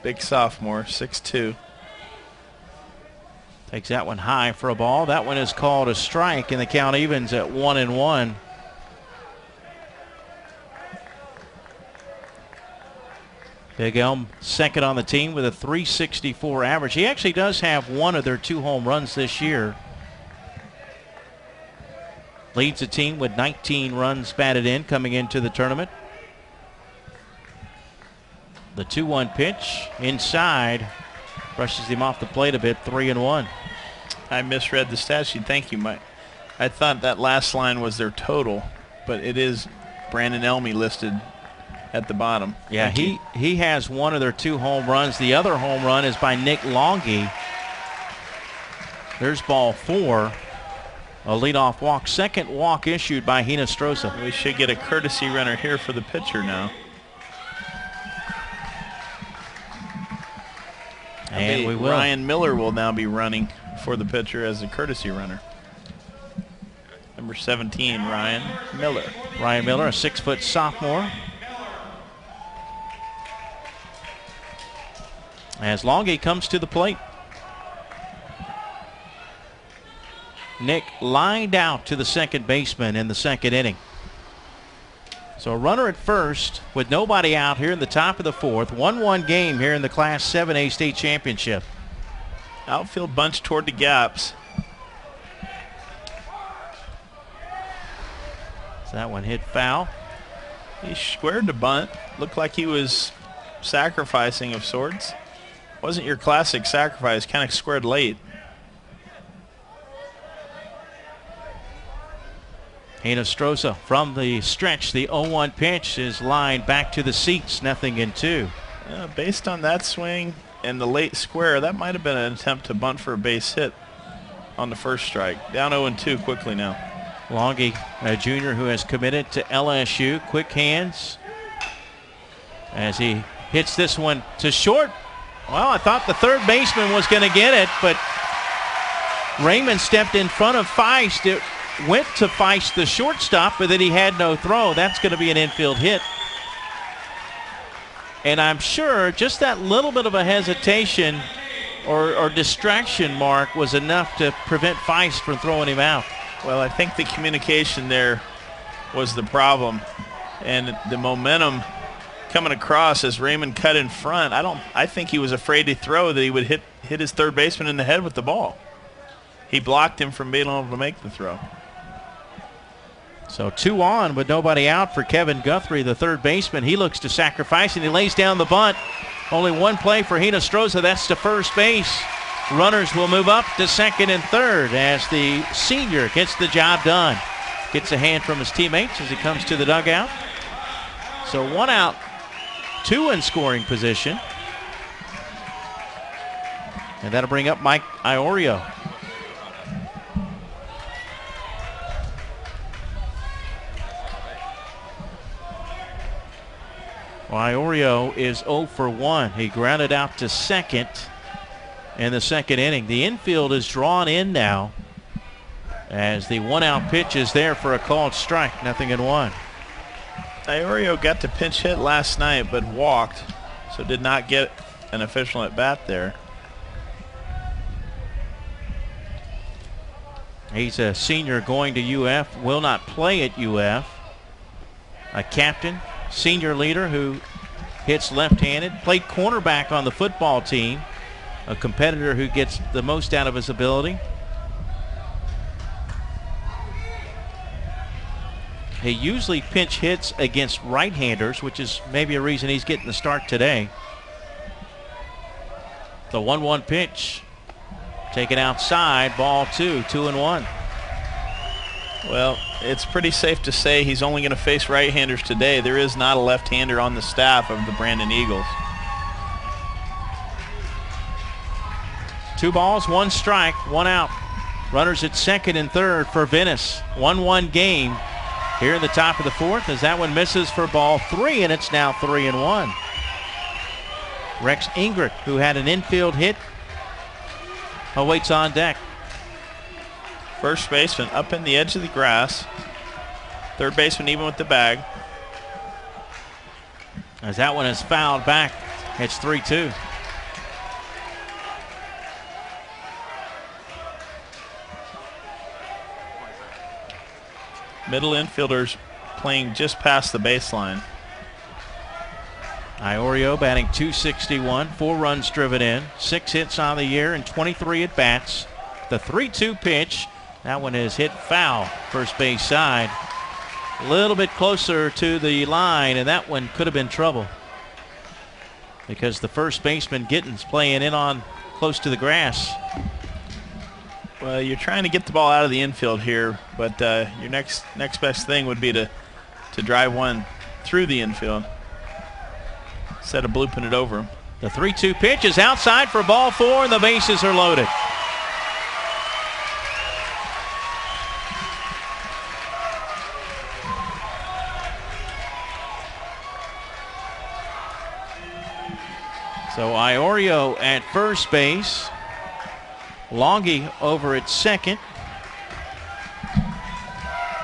Big sophomore, 6'2". Takes that one high for a ball. That one is called a strike, and the count evens at 1-1. Big Elm second on the team with a .364 average. He actually does have one of their 2 home runs this year. Leads the team with 19 runs batted in coming into the tournament. The 2-1 pitch inside brushes him off the plate a bit. 3-1. I misread the stat sheet. Thank you, Mike. I thought that last line was their total, but it is Brandon Elmy listed at the bottom. Yeah, he has one of their 2 home runs. The other home run is by Nick Longy. There's ball 4. A leadoff walk. Second walk issued by Hinostroza. We should get a courtesy runner here for the pitcher now. And we will. Ryan Miller will now be running for the pitcher as a courtesy runner. Number 17, Ryan Miller. Ryan Miller, a 6-foot sophomore. As Longy comes to the plate. Nick lined out to the second baseman in the second inning. So a runner at first with nobody out here in the top of the fourth. 1-1 game here in the Class 7A State Championship. Outfield bunch toward the gaps. That one hit foul. He squared the bunt. Looked like he was sacrificing of sorts. Wasn't your classic sacrifice, kind of squared late. Hinostroza from the stretch. The 0-1 pitch is lined back to the seats, 0-2. Based on that swing and the late square, that might have been an attempt to bunt for a base hit on the first strike. Down 0-2 quickly now. Longy, a junior who has committed to LSU. Quick hands as he hits this one to short. Well, I thought the third baseman was going to get it, but Raymond stepped in front of Feist. It went to Feist, the shortstop, but then he had no throw. That's going to be an infield hit. And I'm sure just that little bit of a hesitation or distraction, Mark, was enough to prevent Feist from throwing him out. Well, I think the communication there was the problem, and the momentum coming across as Raymond cut in front. I think he was afraid to throw, that he would hit his third baseman in the head with the ball. He blocked him from being able to make the throw. So 2 on with nobody out for Kevin Guthrie, the third baseman. He looks to sacrifice, and he lays down the bunt. Only one play for Hinostroza. That's to first base. Runners will move up to second and third as the senior gets the job done. Gets a hand from his teammates as he comes to the dugout. So 1 out, 2 in scoring position. And that'll bring up Mike Iorio. Well, Iorio is 0 for 1. He grounded out to second in the second inning. The infield is drawn in now as the 1-out pitch is there for a called strike, 0-1. Iorio got to pinch hit last night but walked, so did not get an official at bat there. He's a senior going to UF, will not play at UF. A captain, senior leader who hits left-handed, played cornerback on the football team, a competitor who gets the most out of his ability. He usually pinch hits against right-handers, which is maybe a reason he's getting the start today. The 1-1 pitch taken outside, ball 2, 2-1. Well, it's pretty safe to say he's only going to face right-handers today. There is not a left-hander on the staff of the Brandon Eagles. 2 balls, 1 strike, 1 out. Runners at second and third for Venice. 1-1 game here in the top of the 4th as that one misses for ball 3, and it's now 3-1. Rex Ingrid, who had an infield hit, awaits on deck. First baseman up in the edge of the grass. Third baseman even with the bag. As that one is fouled back, it's 3-2. Middle infielders playing just past the baseline. Iorio batting .261, 4 runs driven in, 6 hits on the year, and 23 at bats. The 3-2 pitch, that one is hit foul, first base side. A little bit closer to the line, and that one could have been trouble because the first baseman Gittins playing in on close to the grass. Well, you're trying to get the ball out of the infield here, but your next best thing would be to drive one through the infield instead of blooping it over him. The 3-2 pitch is outside for ball 4, and the bases are loaded. So Iorio at first base. Longy over at second.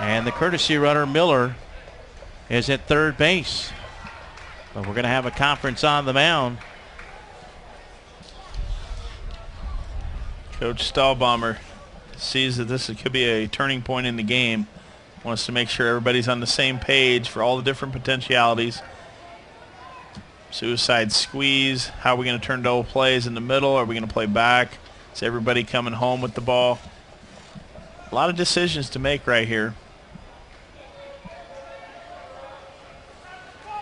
And the courtesy runner Miller is at third base. But we're going to have a conference on the mound. Coach Stahlbaumer sees that this could be a turning point in the game. Wants to make sure everybody's on the same page for all the different potentialities. Suicide squeeze. How are we going to turn double plays in the middle? Are we going to play back? Is everybody coming home with the ball? A lot of decisions to make right here.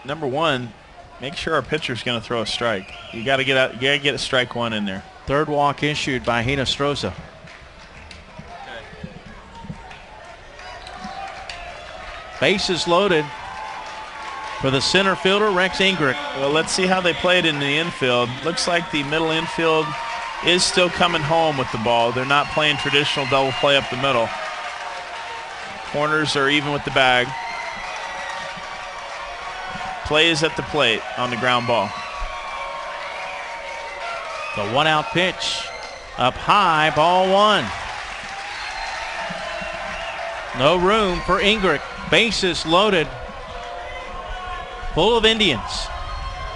number one, make sure our pitcher's going to throw a strike. You got to get out. You got to get a strike one in there. Third walk issued by Hinostroza. Bases loaded for the center fielder, Rex Ingrick. Well, let's see how they played in the infield. Looks like the middle infield is still coming home with the ball. They're not playing traditional double play up the middle. Corners are even with the bag. Play is at the plate on the ground ball. The 1-out pitch up high, ball one. No room for Ingrick. Bases loaded. Full of Indians.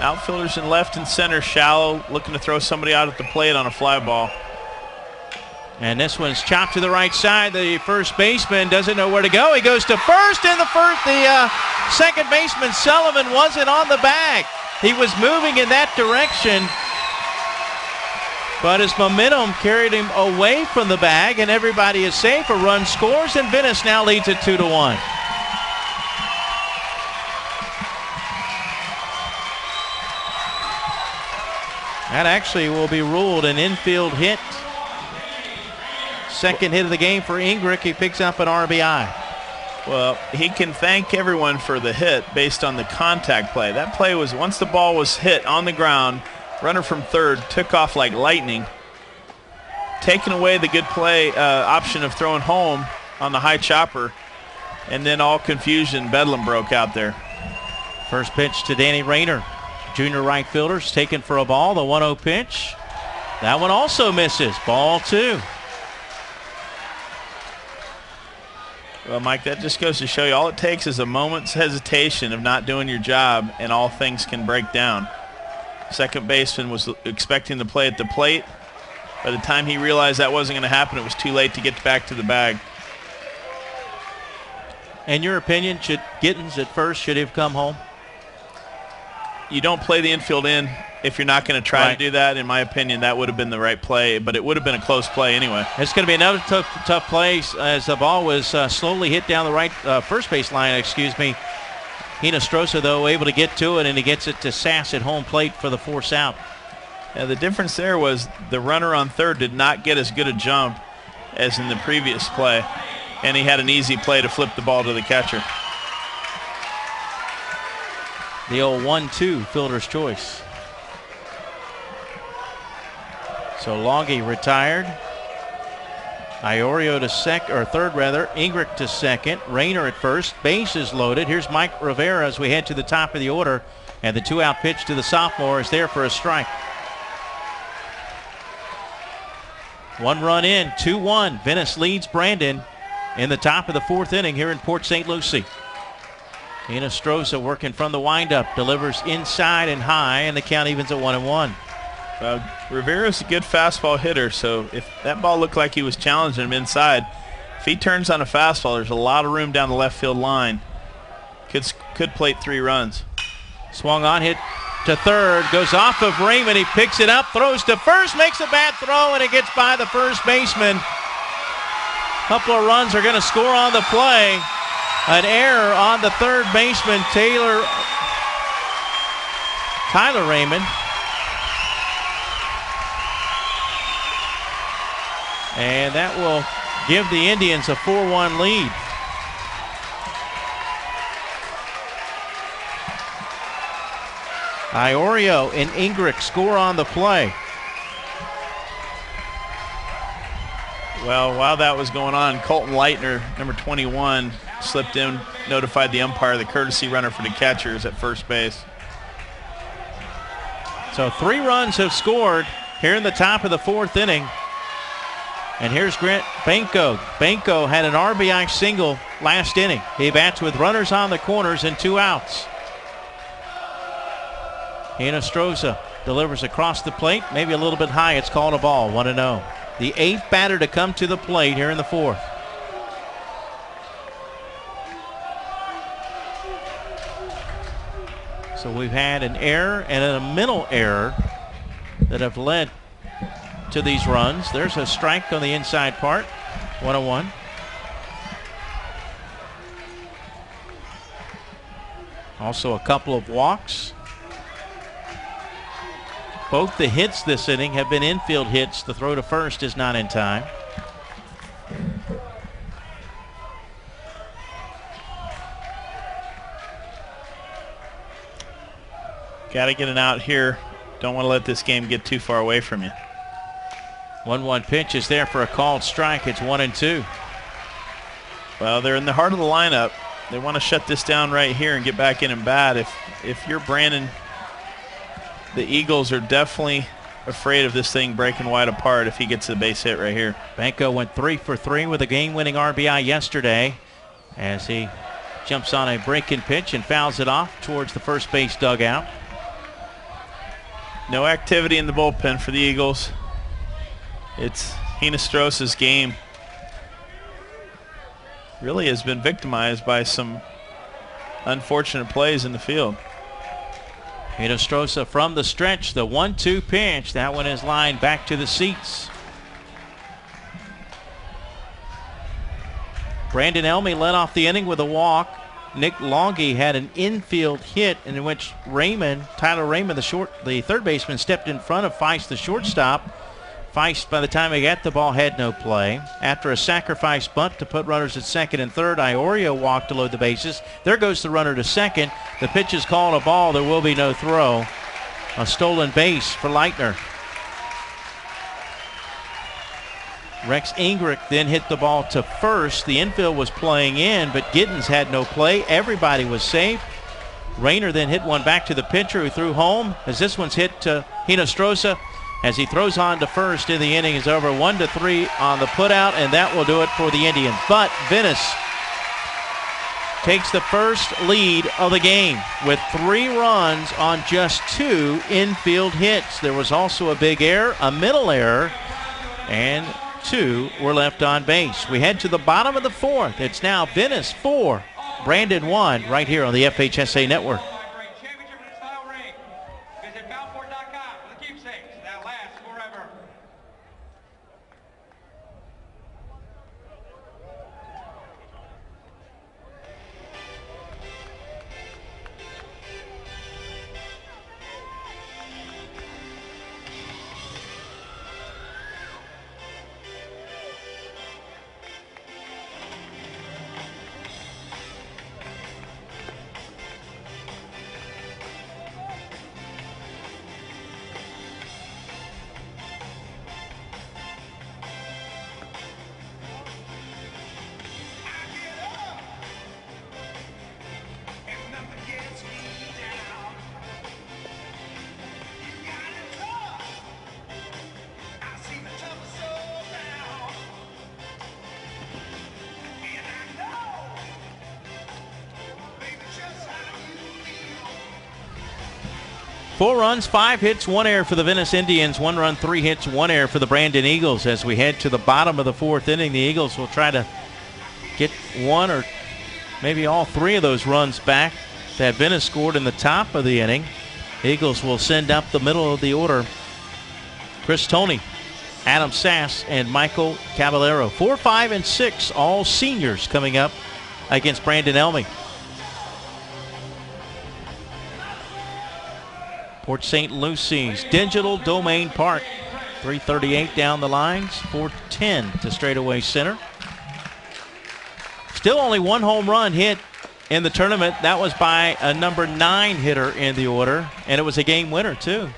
Outfielders in left and center shallow, looking to throw somebody out at the plate on a fly ball. And this one's chopped to the right side. The first baseman doesn't know where to go. He goes to first, and the second baseman, Sullivan, wasn't on the bag. He was moving in that direction, but his momentum carried him away from the bag, and everybody is safe. A run scores, and Venice now leads it 2-1. That actually will be ruled an infield hit. Second hit of the game for Ingrick. He picks up an RBI. Well, he can thank everyone for the hit based on the contact play. That play was, once the ball was hit on the ground, runner from third took off like lightning, taking away the good play option of throwing home on the high chopper, and then all confusion, bedlam broke out there. First pitch to Danny Rayner. Junior right fielder's taken for a ball. The 1-0 pitch. That one also misses. Ball two. Well, Mike, that just goes to show you all it takes is a moment's hesitation of not doing your job, and all things can break down. Second baseman was expecting the play at the plate. By the time he realized that wasn't going to happen, it was too late to get back to the bag. In your opinion, should Gittins at first should have come home? You don't play the infield in if you're not going to try to do that. In my opinion, that would have been the right play, but it would have been a close play anyway. It's going to be another tough play as the ball was slowly hit down the right first base line, Hinostroza, though, able to get to it, and he gets it to Sass at home plate for the force out. Now, the difference there was the runner on third did not get as good a jump as in the previous play, and he had an easy play to flip the ball to the catcher. The old 1-2 fielder's choice. So Longy retired. Iorio to third rather. Ingrick to second. Rayner at first. Bases loaded. Here's Mike Rivera as we head to the top of the order. And the 2-out pitch to the sophomore is there for a strike. 1 run in, 2-1. Venice leads Brandon in the top of the 4th inning here in Port St. Lucie. Hinostroza working from the windup, delivers inside and high, and the count evens at 1-1. Rivera's a good fastball hitter, so if that ball looked like he was challenging him inside, if he turns on a fastball, there's a lot of room down the left field line. Could plate 3 runs. Swung on, hit to third, goes off of Raymond. He picks it up, throws to first, makes a bad throw, and it gets by the first baseman. Couple of runs are going to score on the play. An error on the third baseman, Tyler Raymond. And that will give the Indians a 4-1 lead. Iorio and Ingrick score on the play. Well, while that was going on, Colton Leitner, number 21, slipped in, notified the umpire the courtesy runner for the catcher is at first base. So 3 runs have scored here in the top of the 4th inning. And here's Grant Banco. Banco had an RBI single last inning. He bats with runners on the corners and 2 outs. Hinostroza delivers across the plate, maybe a little bit high. It's called a ball, 1-0. The 8th batter to come to the plate here in the 4th. So we've had an error and a mental error that have led to these runs. There's a strike on the inside part, 1-1. Also a couple of walks. Both the hits this inning have been infield hits. The throw to first is not in time. Got to get an out here. Don't want to let this game get too far away from you. 1-1 pitch is there for a called strike. It's 1-2. Well, they're in the heart of the lineup. They want to shut this down right here and get back in and bat. If you're Brandon, the Eagles are definitely afraid of this thing breaking wide apart if he gets the base hit right here. Banco went 3 for 3 with a game-winning RBI yesterday as he jumps on a breaking pitch and fouls it off towards the first base dugout. No activity in the bullpen for the Eagles. It's Hinostrosa's game. Really has been victimized by some unfortunate plays in the field. Hinostrosa from the stretch, the 1-2 pitch. That one is lined back to the seats. Brandon Elmy led off the inning with a walk. Nick Longy had an infield hit in which Tyler Raymond, the third baseman, stepped in front of Feist, the shortstop. Feist, by the time he got the ball, had no play. After a sacrifice bunt to put runners at second and third, Iorio walked to load the bases. There goes the runner to second. The pitch is called a ball. There will be no throw. A stolen base for Leitner. Rex Ingrick then hit the ball to first. The infield was playing in, but Giddens had no play. Everybody was safe. Rayner then hit one back to the pitcher who threw home as this one's hit to Hinostrosa. As he throws on to first in the inning is over. 1-3 on the putout, and that will do it for the Indians. But Venice takes the first lead of the game with 3 runs on just 2 infield hits. There was also a big error, a middle error, and 2 were left on base. We head to the bottom of the 4th. It's now Venice 4, Brandon 1, right here on the FHSAA Network. Four runs, 5 hits, 1 error for the Venice Indians. 1 run, 3 hits, 1 error for the Brandon Eagles. As we head to the bottom of the 4th inning, the Eagles will try to get 1 or maybe all 3 of those runs back that Venice scored in the top of the inning. Eagles will send up the middle of the order Chris Toney, Adam Sass, and Michael Caballero. 4, 5, and 6, all seniors coming up against Brandon Elmy. Port St. Lucie's Digital Domain Park. 338 down the lines, 410 to straightaway center. Still only 1 home run hit in the tournament. That was by a number 9 hitter in the order, and it was a game winner too.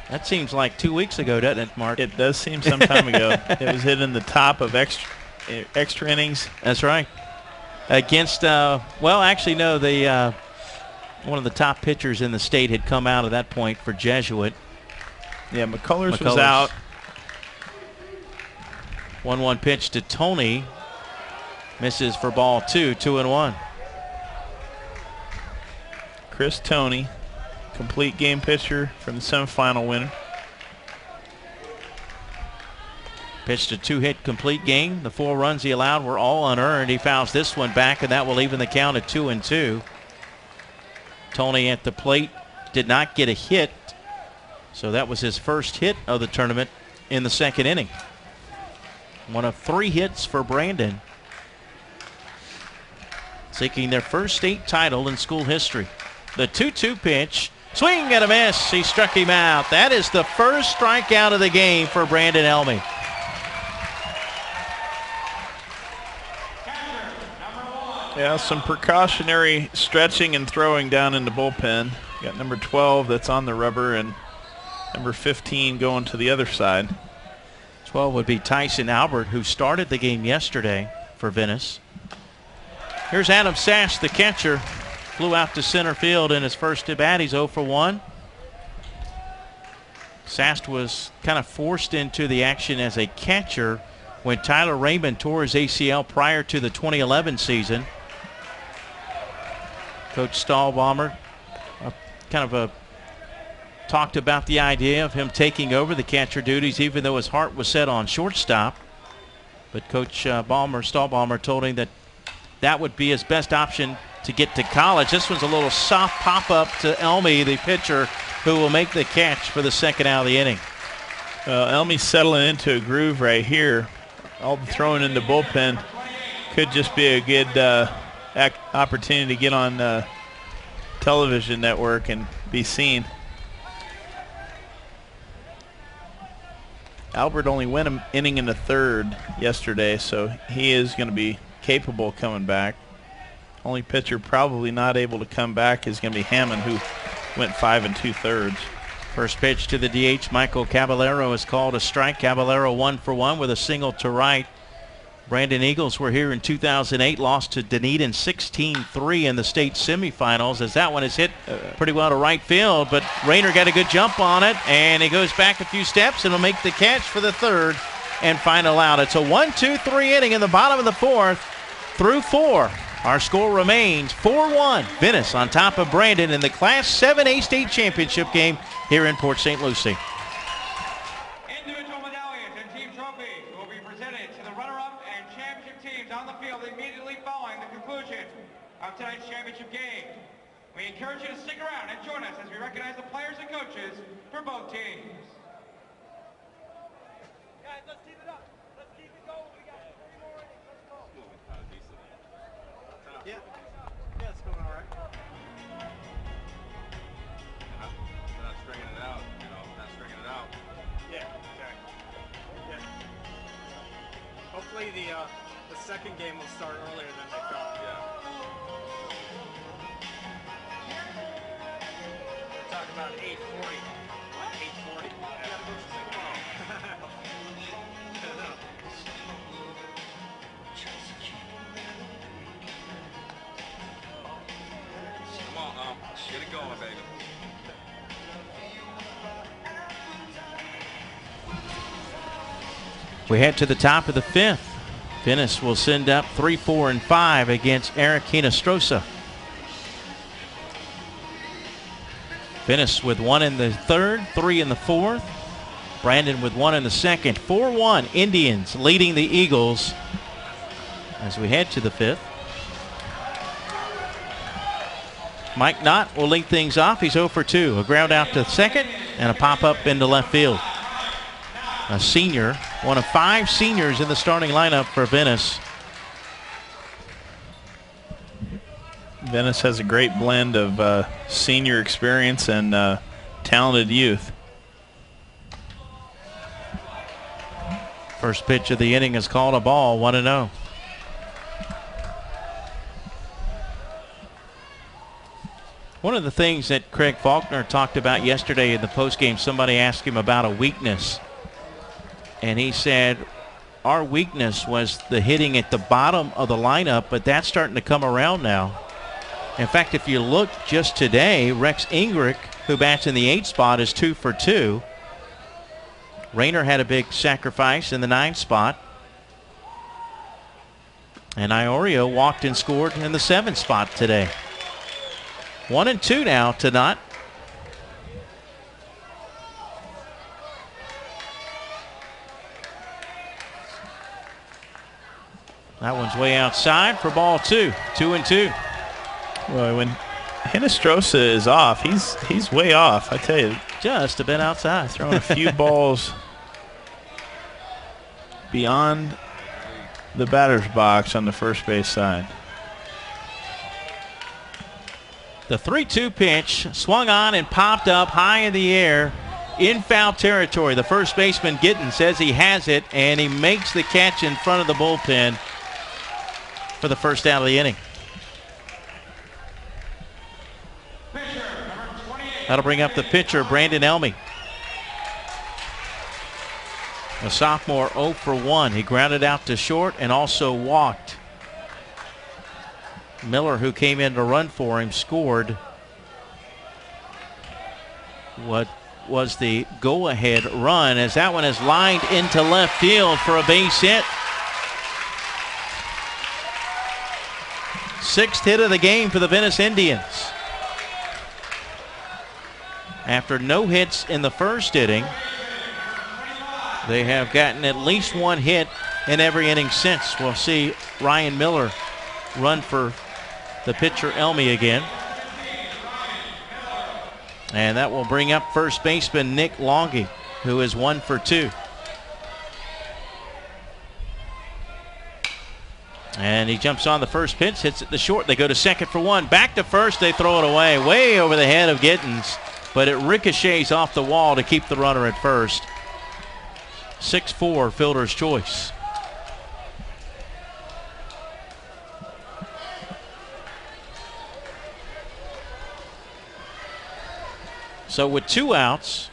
That seems like 2 weeks ago, doesn't it, Mark? It does seem some time ago. It was hit in the top of extra innings. That's right. Against, well, actually, no, the one of the top pitchers in the state had come out at that point for Jesuit. Yeah, McCullers was out. 1-1 pitch to Toney. Misses for ball 2, 2-1. Chris Toney, complete game pitcher from the semifinal winner. Pitched a 2-hit complete game. The 4 runs he allowed were all unearned. He fouls this one back, and that will even the count at 2-2. Toney at the plate did not get a hit, so that was his first hit of the tournament in the 2nd inning. 1 of 3 hits for Brandon. seeking their first state title in school history. The 2-2 pitch. Swing and a miss. He struck him out. That is the first strikeout of the game for Brandon Elmy. Yeah, some precautionary stretching and throwing down in the bullpen. Got number 12 that's on the rubber and number 15 going to the other side. 12 would be Tyson Albert, who started the game yesterday for Venice. Here's Adam Sash, the catcher. Flew out to center field in his first at bat. He's 0 for 1. Sash was kind of forced into the action as a catcher when Tyler Raymond tore his ACL prior to the 2011 season. Coach Stahlbaumer talked about the idea of him taking over the catcher duties, even though his heart was set on shortstop. But Coach Stahlbaumer told him that would be his best option to get to college. This one's a little soft pop-up to Elmy, the pitcher, who will make the catch for the second out of the inning. Elmy's settling into a groove right here. All the throwing in the bullpen could just be a good opportunity to get on television network and be seen. Albert only went an inning in the third yesterday, so he is going to be capable of coming back. Only pitcher probably not able to come back is going to be Hammond, who went 5 2/3. First pitch to the DH, Michael Caballero, is called a strike. Caballero 1 for 1 with a single to right. Brandon Eagles were here in 2008, lost to Dunedin 16-3 in the state semifinals, as that one is hit pretty well to right field, but Rayner got a good jump on it, and he goes back a few steps and will make the catch for the third and final out. It's a 1-2-3 inning in the bottom of the fourth through 4. Our score remains 4-1. Venice on top of Brandon in the Class 7A state championship game here in Port St. Lucie. Individual medallions and team trophies will be presented to the runner-up and championship teams on the field immediately following the conclusion of tonight's championship game. We encourage you to stick around and join us as we recognize the players and coaches for both teams. Guys, let's keep it up. Let's keep it going. We got 3 more innings. Let's go. Yeah, it's going all right. They're not stringing it out, not stringing it out. Yeah, exactly. Yeah. Hopefully the second game will start earlier than they thought. Yeah. We're talking about 8:40. 8:40. Come on, get it going, baby. We head to the top of the 5th. Venice will send up 3, 4, and 5 against Eric Hinostroza. Venice with 1 in the 3rd, 3 in the 4th. Brandon with 1 in the 2nd. 4-1 Indians leading the Eagles as we head to the 5th. Mike Knott will lead things off. He's 0 for 2. A ground out to second and a pop-up into left field. A senior, one of 5 seniors in the starting lineup for Venice. Venice has a great blend of senior experience and talented youth. First pitch of the inning is called a ball, 1-0. One of the things that Craig Faulkner talked about yesterday in the postgame, somebody asked him about a weakness. And he said, our weakness was the hitting at the bottom of the lineup, but that's starting to come around now. In fact, if you look just today, Rex Ingrick, who bats in the 8th spot, is 2 for 2. Rayner had a big sacrifice in the 9th spot. And Iorio walked and scored in the 7th spot today. 1-2 now to Knott. That one's way outside for ball 2. 2-2. Well, when Hinostroza is off, he's way off, I tell you. Just a bit outside. Throwing a few balls beyond the batter's box on the first base side. The 3-2 pitch swung on and popped up high in the air in foul territory. The first baseman, Gittin, says he has it, and he makes the catch in front of the bullpen for the first out of the inning. That'll bring up the pitcher, Brandon Elmy. The sophomore 0 for 1. He grounded out to short and also walked. Miller, who came in to run for him, scored what was the go-ahead run, as that one is lined into left field for a base hit. 6th hit of the game for the Venice Indians. After no hits in the first inning, they have gotten at least one hit in every inning since. We'll see Ryan Miller run for the pitcher Elmy again. And that will bring up first baseman Nick Longy, who is 1 for 2. And he jumps on the first pitch, hits it to short. They go to second for 1. Back to first, they throw it away, way over the head of Gittins. But it ricochets off the wall to keep the runner at first. 6-4 fielder's choice. So with 2 outs,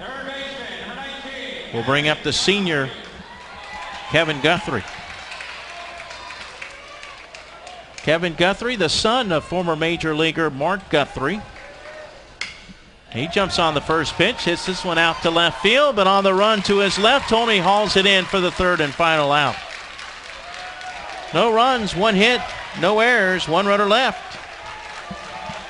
we'll bring up the senior Kevin Guthrie. Kevin Guthrie, the son of former major leaguer Mark Guthrie. He jumps on the first pitch, hits this one out to left field, but on the run to his left, Tony hauls it in for the 3rd and final out. No runs, 1 hit, no errors, 1 runner left.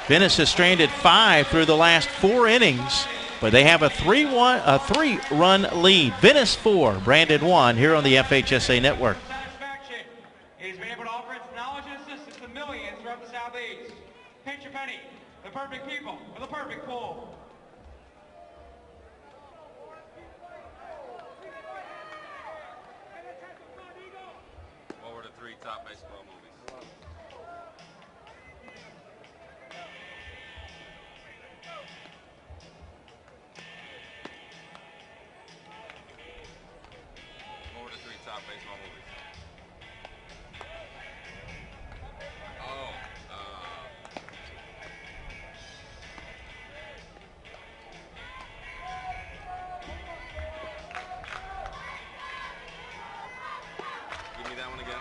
Venice has stranded 5 through the last 4 innings, but they have a 3-run lead. Venice 4, Brandon 1 here on the FHSA Network. Satisfaction. He's been able to offer its knowledge and assistance to millions throughout the Southeast. Pinch a penny, the perfect people for the perfect pool. What were the 3 top baseball movies? What were the 3 top baseball movies? Oh, give me that one again.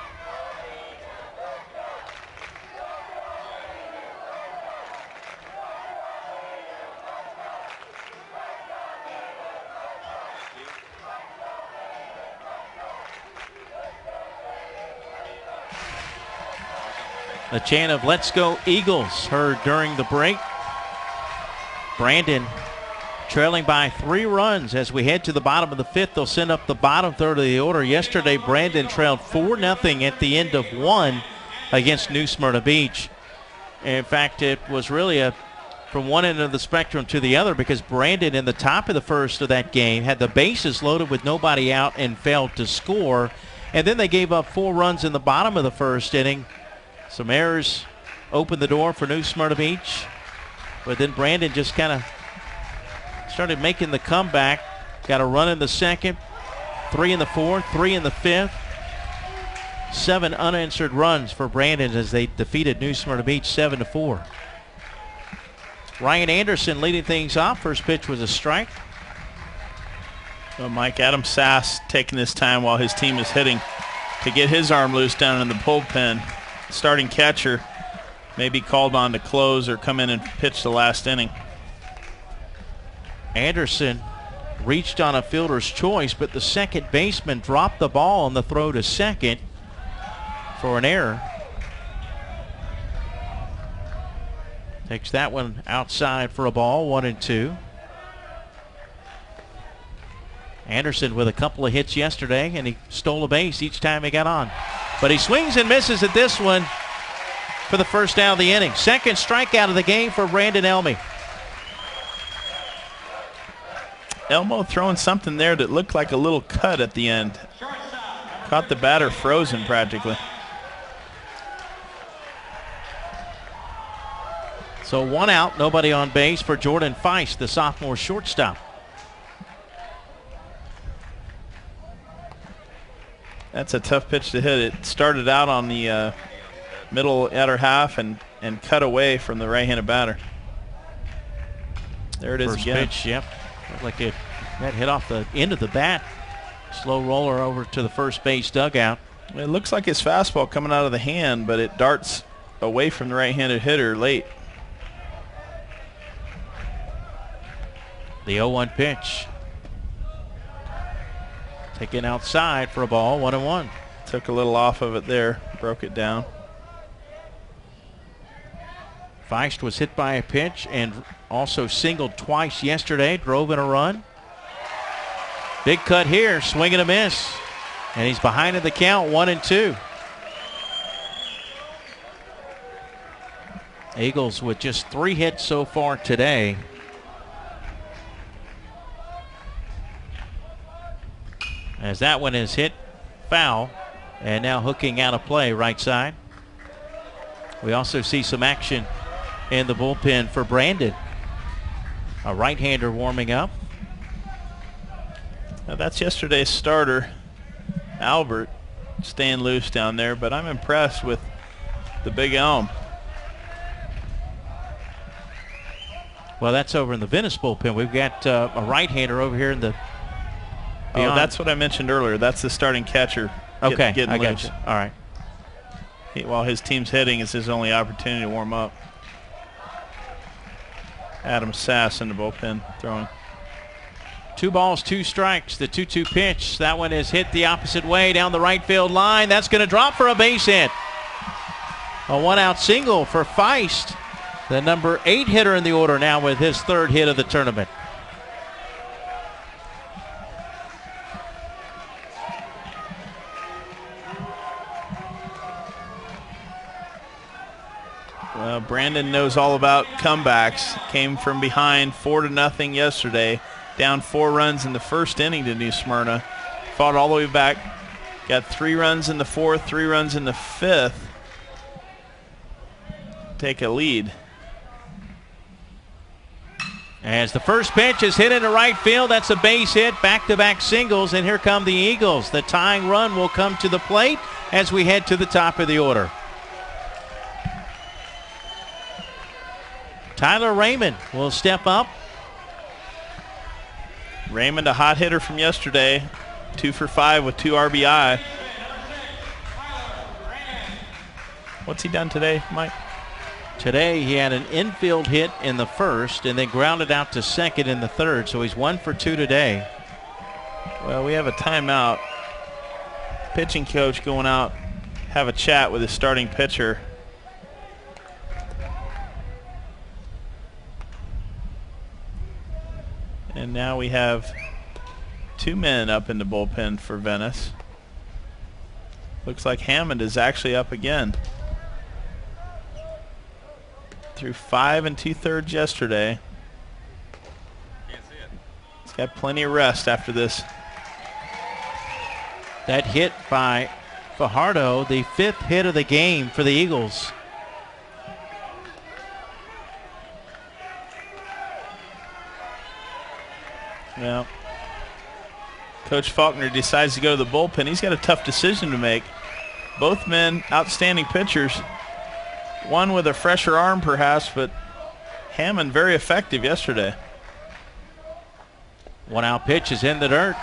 A chant of "Let's Go Eagles" heard during the break. Brandon trailing by 3 runs as we head to the bottom of the 5th. They'll send up the bottom third of the order. Yesterday, Brandon trailed 4-0 at the end of 1 against New Smyrna Beach. In fact, it was really from one end of the spectrum to the other, because Brandon in the top of the first of that game had the bases loaded with nobody out and failed to score. And then they gave up 4 runs in the bottom of the first inning. Some errors opened the door for New Smyrna Beach, but then Brandon just kind of started making the comeback. Got a run in the 2nd, 3 in the 4th, 3 in the 5th. 7 unanswered runs for Brandon as they defeated New Smyrna Beach 7-4. Ryan Anderson leading things off. First pitch was a strike. Well, Mike, Adam Sass taking this time while his team is hitting to get his arm loose down in the bullpen. Starting catcher may be called on to close or come in and pitch the last inning. Anderson reached on a fielder's choice, but the second baseman dropped the ball on the throw to second for an error. Takes that one outside for a ball, 1-2. Anderson with a couple of hits yesterday, and he stole a base each time he got on. But he swings and misses at this one for the first out of the inning. Second strikeout of the game for Brandon Elmy. Elmo throwing something there that looked like a little cut at the end. Caught the batter frozen practically. So 1 out, nobody on base for Jordan Feist, the sophomore shortstop. That's a tough pitch to hit. It started out on the middle outer half and cut away from the right-handed batter. There it is First again. pitch, yep. Looked like it got hit off the end of the bat. Slow roller over to the first base dugout. It looks like his fastball coming out of the hand, but it darts away from the right-handed hitter late. The 0-1 pitch. Taken outside for a ball, 1-1. Took a little off of it there, broke it down. Feist was hit by a pitch and also singled twice yesterday, drove in a run. Big cut here, swing and a miss. And he's behind in the count, 1-2. Eagles with just 3 hits so far today. As that one is hit foul and now hooking out of play right side. We also see some action in the bullpen for Brandon. A right-hander warming up. Now that's yesterday's starter, Albert, staying loose down there, but I'm impressed with the Big Elm. Well, that's over in the Venice bullpen. We've got a right-hander over here in the Oh, that's what I mentioned earlier. That's the starting catcher. Okay, getting I got loose. you. All right. While his team's hitting, it's his only opportunity to warm up. Adam Sass in the bullpen throwing. 2 balls, 2 strikes. The 2-2 pitch. That one is hit the opposite way down the right field line. That's going to drop for a base hit. A 1-out single for Feist, the number 8 hitter in the order now with his 3rd hit of the tournament. Brandon knows all about comebacks. Came from behind 4-0 yesterday. Down 4 runs in the first inning to New Smyrna. Fought all the way back. Got 3 runs in the 4th, 3 runs in the 5th. Take a lead. As the first pitch is hit into right field, that's a base hit, back-to-back singles, and here come the Eagles. The tying run will come to the plate as we head to the top of the order. Tyler Raymond will step up. Raymond, a hot hitter from yesterday, 2 for 5 with 2 RBI. What's he done today, Mike? Today he had an infield hit in the first and then grounded out to second in the third, so he's 1 for 2 today. Well, we have a timeout. Pitching coach going out, have a chat with his starting pitcher. And now we have 2 men up in the bullpen for Venice. Looks like Hammond is actually up again. Threw 5 2/3 yesterday. Can't see it. He's got plenty of rest after this. That hit by Fajardo, the 5th hit of the game for the Eagles. Well, Coach Faulkner decides to go to the bullpen. He's got a tough decision to make. Both men outstanding pitchers. One with a fresher arm perhaps, but Hammond very effective yesterday. 1-out pitch is in the dirt.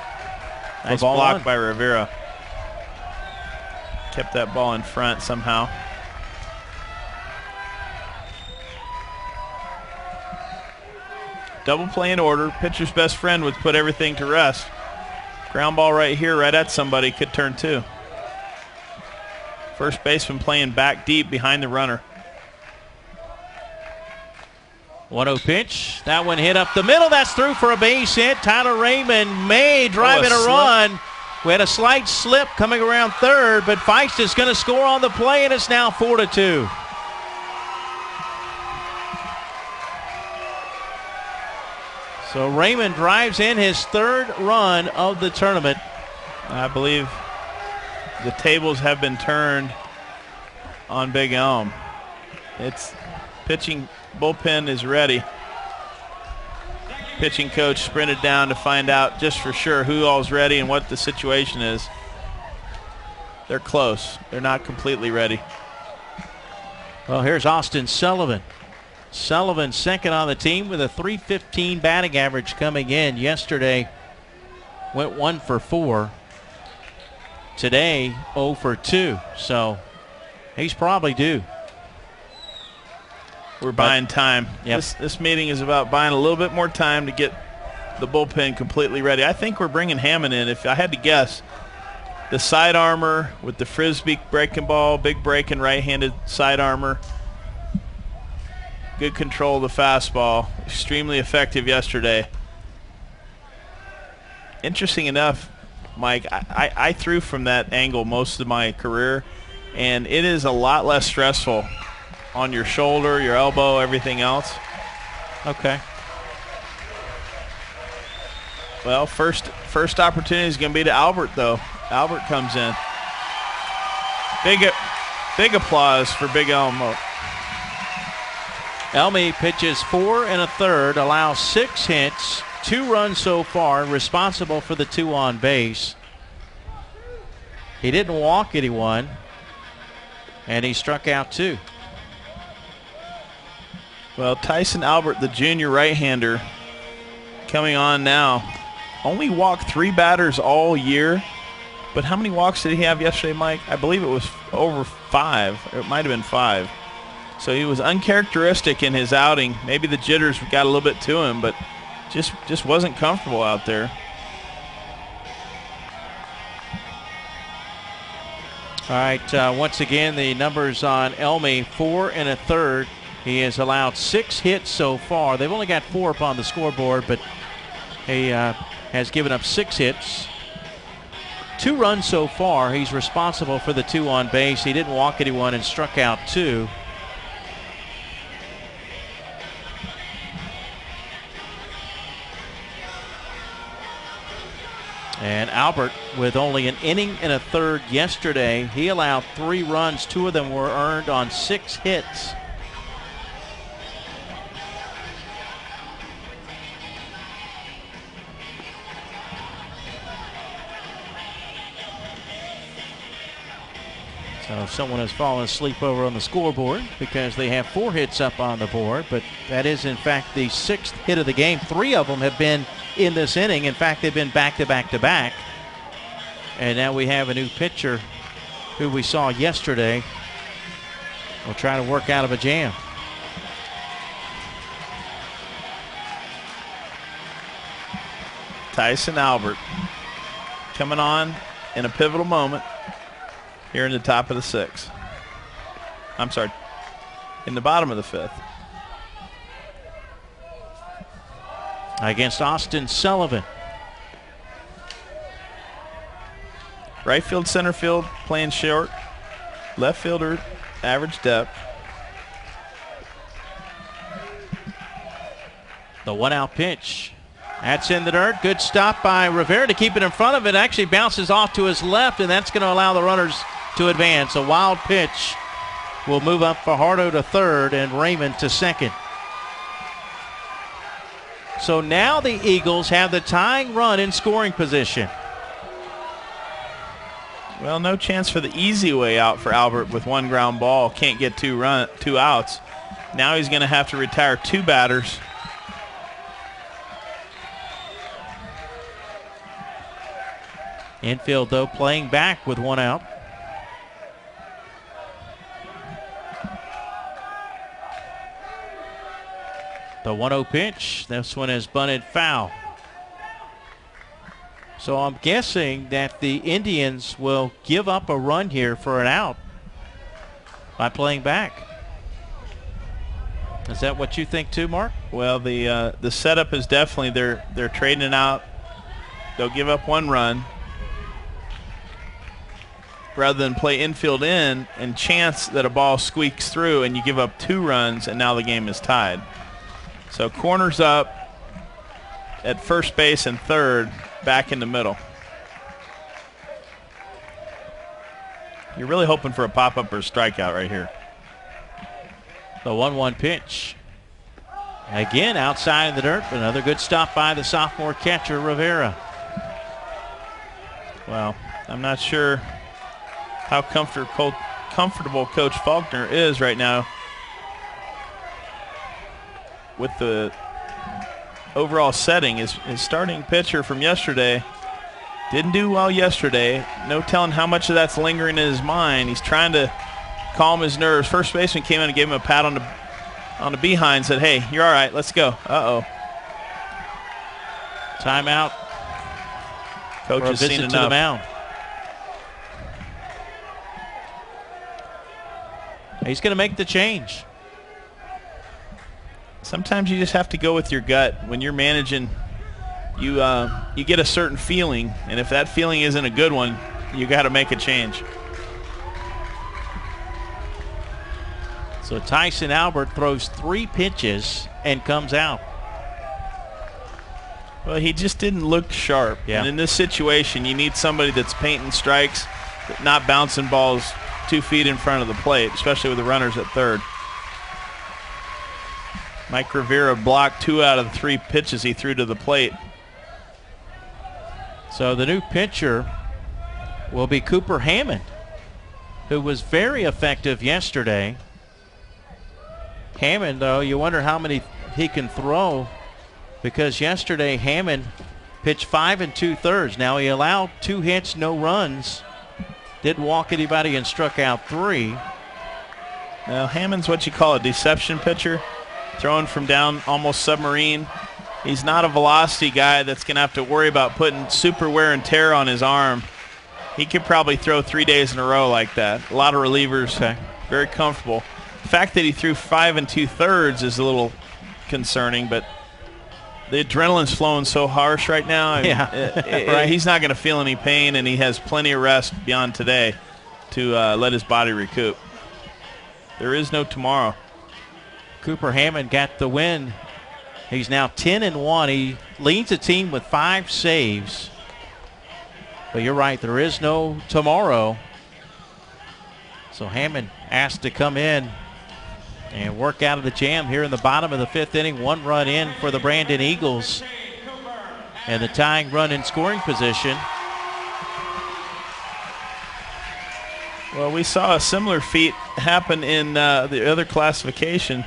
Nice Ball block 1. by Rivera. Kept that ball in front somehow. Double play in order. Pitcher's best friend would put everything to rest. Ground ball right here, right at somebody, could turn 2. First baseman playing back deep behind the runner. 1-0 pitch. That one hit up the middle. That's through for a base hit. Tyler Raymond may drive in a run. We had a slight slip coming around third, but Feist is going to score on the play, and it's now 4-2. So Raymond drives in his 3rd run of the tournament. I believe the tables have been turned on Big Elm. It's pitching bullpen is ready. Pitching coach sprinted down to find out just for sure who all's ready and what the situation is. They're close. They're not completely ready. Well, here's Austin Sullivan. Sullivan second on the team with a .315 batting average coming in. Yesterday went 1 for 4. Today 0 for 2. So he's probably due. We're buying time. Yep. This meeting is about buying a little bit more time to get the bullpen completely ready. I think we're bringing Hammond in. If I had to guess, the side armor with the frisbee breaking ball, big breaking right-handed side armor, good control of the fastball, extremely effective yesterday. Interesting enough, Mike, I threw from that angle most of my career, and it is a lot less stressful on your shoulder, your elbow, everything else. Okay. Well, first opportunity is going to be to Albert, though. Albert comes in. Big applause for Big Elmo. Elmy pitches 4 1/3, allows 6 hits, 2 runs so far, responsible for the 2 on base. He didn't walk anyone, and he struck out 2. Well, Tyson Albert, the junior right-hander, coming on now, only walked 3 batters all year. But how many walks did he have yesterday, Mike? I believe it was over 5. It might have been 5. So he was uncharacteristic in his outing. Maybe the jitters got a little bit to him, but just wasn't comfortable out there. All right, once again, the numbers on Elmy, 4 1/3. He has allowed 6 hits so far. They've only got 4 up on the scoreboard, but he has given up 6 hits. 2 runs so far. He's responsible for the 2 on base. He didn't walk anyone and struck out 2. And Albert, with only an inning and a third yesterday, he allowed 3 runs. 2 of them were earned on 6 hits. So someone has fallen asleep over on the scoreboard because they have 4 hits up on the board, but that is in fact the 6th hit of the game. 3 of them have been in this inning. In fact, they've been back to back to back. And now we have a new pitcher who we saw yesterday will try to work out of a jam. Tyson Albert coming on in a pivotal moment here in the top of the 6th. I'm sorry, in the bottom of the 5th. Against Austin Sullivan. Right field, center field, playing short. Left fielder, average depth. The 1-out pitch. That's in the dirt. Good stop by Rivera to keep it in front of it. Actually bounces off to his left, and that's going to allow the runners to advance. A wild pitch will move up Fajardo to third and Raymond to second. So now the Eagles have the tying run in scoring position. Well, no chance for the easy way out for Albert with 1 ground ball. Can't get 2 outs. Now he's going to have to retire 2 batters. Infield, though, playing back with 1 out. The 1-0 pitch. This one is bunted foul. So I'm guessing that the Indians will give up a run here for an out by playing back. Is that what you think too, Mark? Well, the setup is definitely they're trading it out. They'll give up 1 run rather than play infield in and chance that a ball squeaks through and you give up 2 runs and now the game is tied. So corners up at first base and third, back in the middle. You're really hoping for a pop-up or a strikeout right here. The 1-1 pitch. Again, outside of the dirt, but another good stop by the sophomore catcher, Rivera. Well, I'm not sure how comfortable Coach Faulkner is right now with the overall setting. His starting pitcher from yesterday didn't do well yesterday. No telling how much of that's lingering in his mind. He's trying to calm his nerves. First baseman came in and gave him a pat on the behind, said, "Hey, you're all right, let's go." Uh-oh. Timeout. Coach has seen enough. To the mound. He's going to make the change. Sometimes you just have to go with your gut. When you're managing, you get a certain feeling, and if that feeling isn't a good one, you got to make a change. So Tyson Albert throws 3 pitches and comes out. Well, he just didn't look sharp. Yeah. And in this situation, you need somebody that's painting strikes, not bouncing balls 2 feet in front of the plate, especially with the runners at third. Mike Rivera blocked 2 out of the 3 pitches he threw to the plate. So the new pitcher will be Cooper Hammond, who was very effective yesterday. Hammond, though, you wonder how many he can throw, because yesterday Hammond pitched 5 2/3. Now he allowed 2 hits, no runs, didn't walk anybody, and struck out 3. Now Hammond's what you call a deception pitcher, throwing from down almost submarine. He's not a velocity guy that's going to have to worry about putting super wear and tear on his arm. He could probably throw 3 days in a row like that. A lot of relievers, very comfortable. The fact that he threw 5 2/3 is a little concerning, but the adrenaline's flowing so harsh right now. Right. He's not going to feel any pain, and he has plenty of rest beyond today to let his body recoup. There is no tomorrow. Cooper Hammond got the win. He's now 10-1. He leads the team with 5 saves. But you're right, there is no tomorrow. So Hammond asked to come in and work out of the jam here in the bottom of the 5th inning. 1 run in for the Brandon Eagles. And the tying run in scoring position. Well, we saw a similar feat happen in the other classification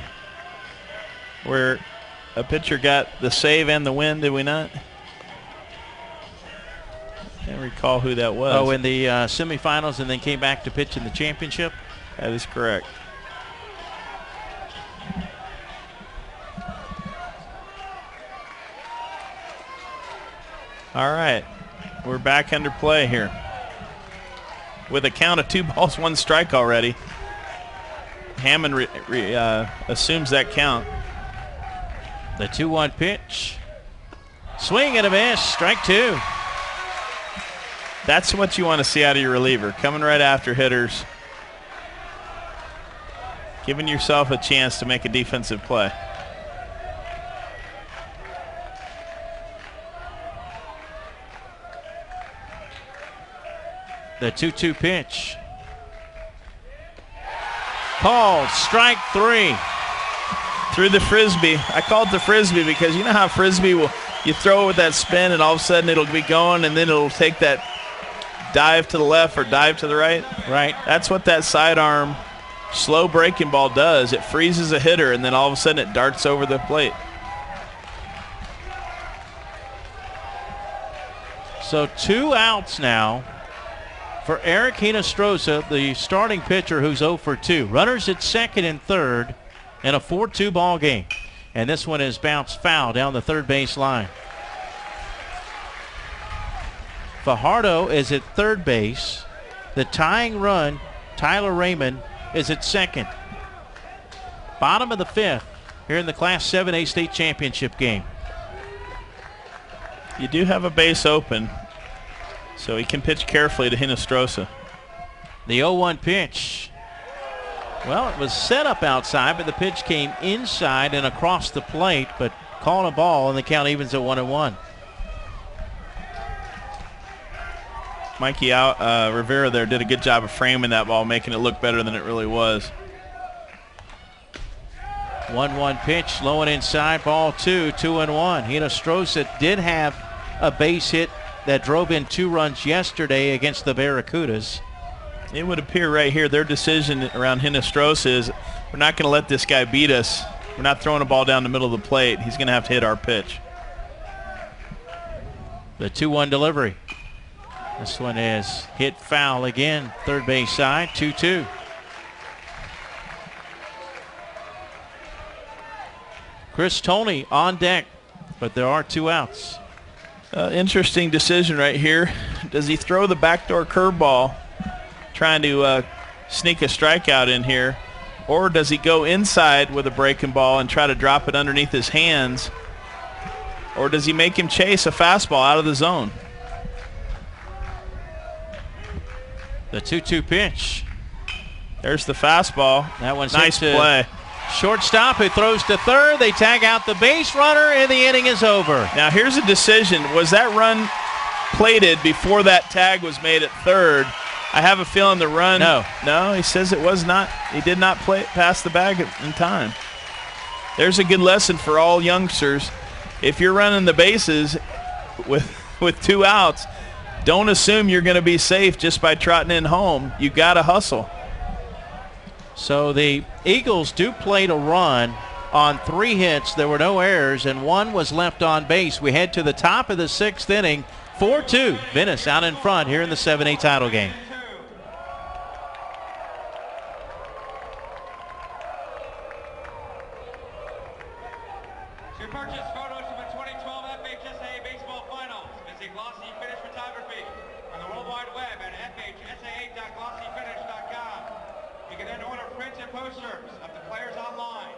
where a pitcher got the save and the win, did we not? Can't recall who that was. Oh, in the semifinals, and then came back to pitch in the championship? That is correct. All right, we're back under play here with a count of 2 balls, 1 strike already. Hammond assumes that count. The 2-1 pitch. Swing and a miss, strike 2. That's what you want to see out of your reliever, coming right after hitters, giving yourself a chance to make a defensive play. The 2-2 pitch. Called, strike 3. Threw the Frisbee. I call it the Frisbee because you know how Frisbee will, you throw it with that spin and all of a sudden it'll be going and then it'll take that dive to the left or dive to the right. Right. That's what that sidearm slow breaking ball does. It freezes a hitter and then all of a sudden it darts over the plate. So 2 outs now for Eric Hinostroza, the starting pitcher, who's 0 for 2. Runners at second and third in a 4-2 ball game. And this one is bounced foul down the third base line. Fajardo is at third base. The tying run, Tyler Raymond, is at second. Bottom of the 5th here in the Class 7A state championship game. You do have a base open, so he can pitch carefully to Hinostroza. The 0-1 pitch. Well, it was set up outside, but the pitch came inside and across the plate, but called a ball, and the count evens at 1-1. Mikey Rivera there did a good job of framing that ball, making it look better than it really was. 1-1 pitch, low and inside, ball 2, 2-1. Hinostroza did have a base hit that drove in 2 runs yesterday against the Barracudas. It would appear right here their decision around Hinostroza is we're not going to let this guy beat us. We're not throwing a ball down the middle of the plate. He's going to have to hit our pitch. The 2-1 delivery. This one is hit foul again, third base side, 2-2. Chris Toney on deck, but there are 2 outs. Interesting decision right here. Does he throw the backdoor curveball, trying to sneak a strikeout in here, or does he go inside with a breaking ball and try to drop it underneath his hands, or does he make him chase a fastball out of the zone? The 2-2 pitch. There's the fastball. That one's nice hit to play. Shortstop who throws to third. They tag out the base runner, and the inning is over. Now here's a decision. Was that run plated before that tag was made at third? I have a feeling the run. No, he says it was not. He did not play pass the bag in time. There's a good lesson for all youngsters. If you're running the bases with 2 outs, don't assume you're going to be safe just by trotting in home. You got to hustle. So the Eagles do plate a run on 3 hits. There were no errors, and 1 was left on base. We head to the top of the 6th inning. 4-2. Venice out in front here in the 7A title game. To purchase photos from the 2012 FHSAA Baseball Finals, visit Glossy Finish Photography on the World Wide Web at FHSAA.glossyfinish.com. You can then order prints and posters of the players online.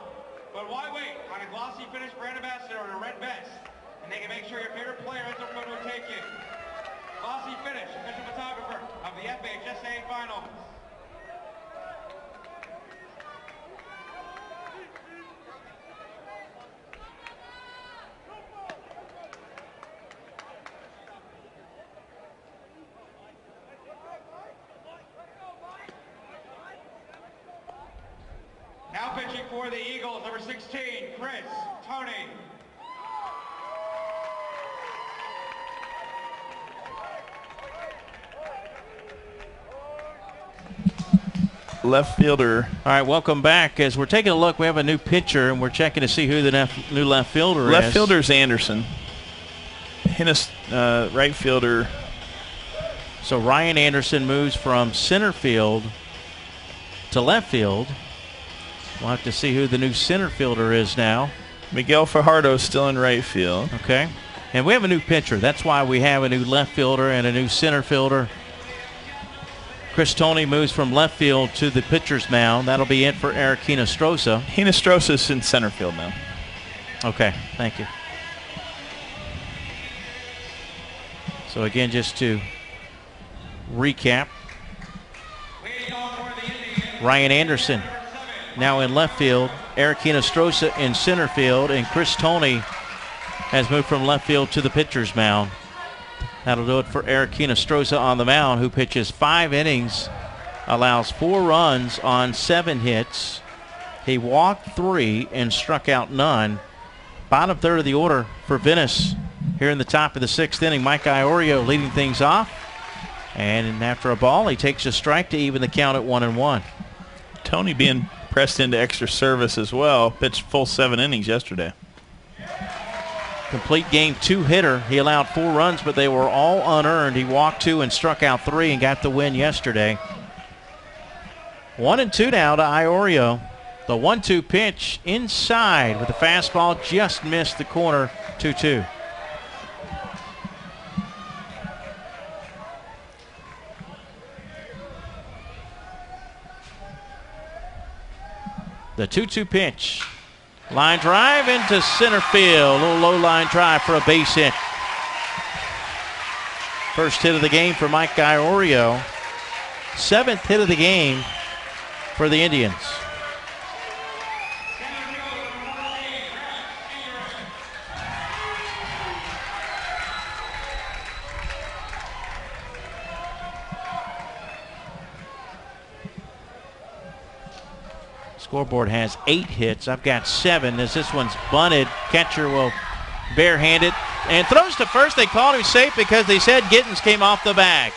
But why wait on a Glossy Finish brand ambassador in a red vest? And they can make sure your favorite player has their photo taken. Glossy Finish, official photographer of the FHSAA Finals. Now pitching for the Eagles, number 16, Chris Toney. Left fielder. All right, welcome back. As we're taking a look, we have a new pitcher, and we're checking to see who the new left fielder is. Left fielder's Anderson. Right fielder. So Ryan Anderson moves from center field to left field. We'll have to see who the new center fielder is now. Miguel Fajardo's still in right field. Okay. And we have a new pitcher. That's why we have a new left fielder and a new center fielder. Chris Toney moves from left field to the pitcher's mound. That'll be it for Eric Hinostroza. Hinostroza's in center field now. Okay, thank you. So again, just to recap, Ryan Anderson now in left field, Eric Hinostroza in center field, and Chris Toney has moved from left field to the pitcher's mound. That'll do it for Eric Hinostroza on the mound, who pitches 5 innings, allows 4 runs on 7 hits. He walked 3 and struck out none. Bottom third of the order for Venice here in the top of the 6th inning. Mike Iorio leading things off. And after a ball, he takes a strike to even the count at 1-1. Toney being pressed into extra service as well. Pitched full 7 innings yesterday. Complete game 2 hitter. He allowed 4 runs, but they were all unearned. He walked 2 and struck out 3 and got the win yesterday. 1-2 now to Iorio. The 1-2 pitch inside with the fastball just missed the corner. 2-2. The 2-2 pitch. Line drive into center field. A little low line drive for a base hit. First hit of the game for Mike Iorio. 7th hit of the game for the Indians. Scoreboard has 8 hits. I've got 7 as this one's bunted. Catcher will barehand it and throws to first. They called him safe because they said Gittens came off the bag.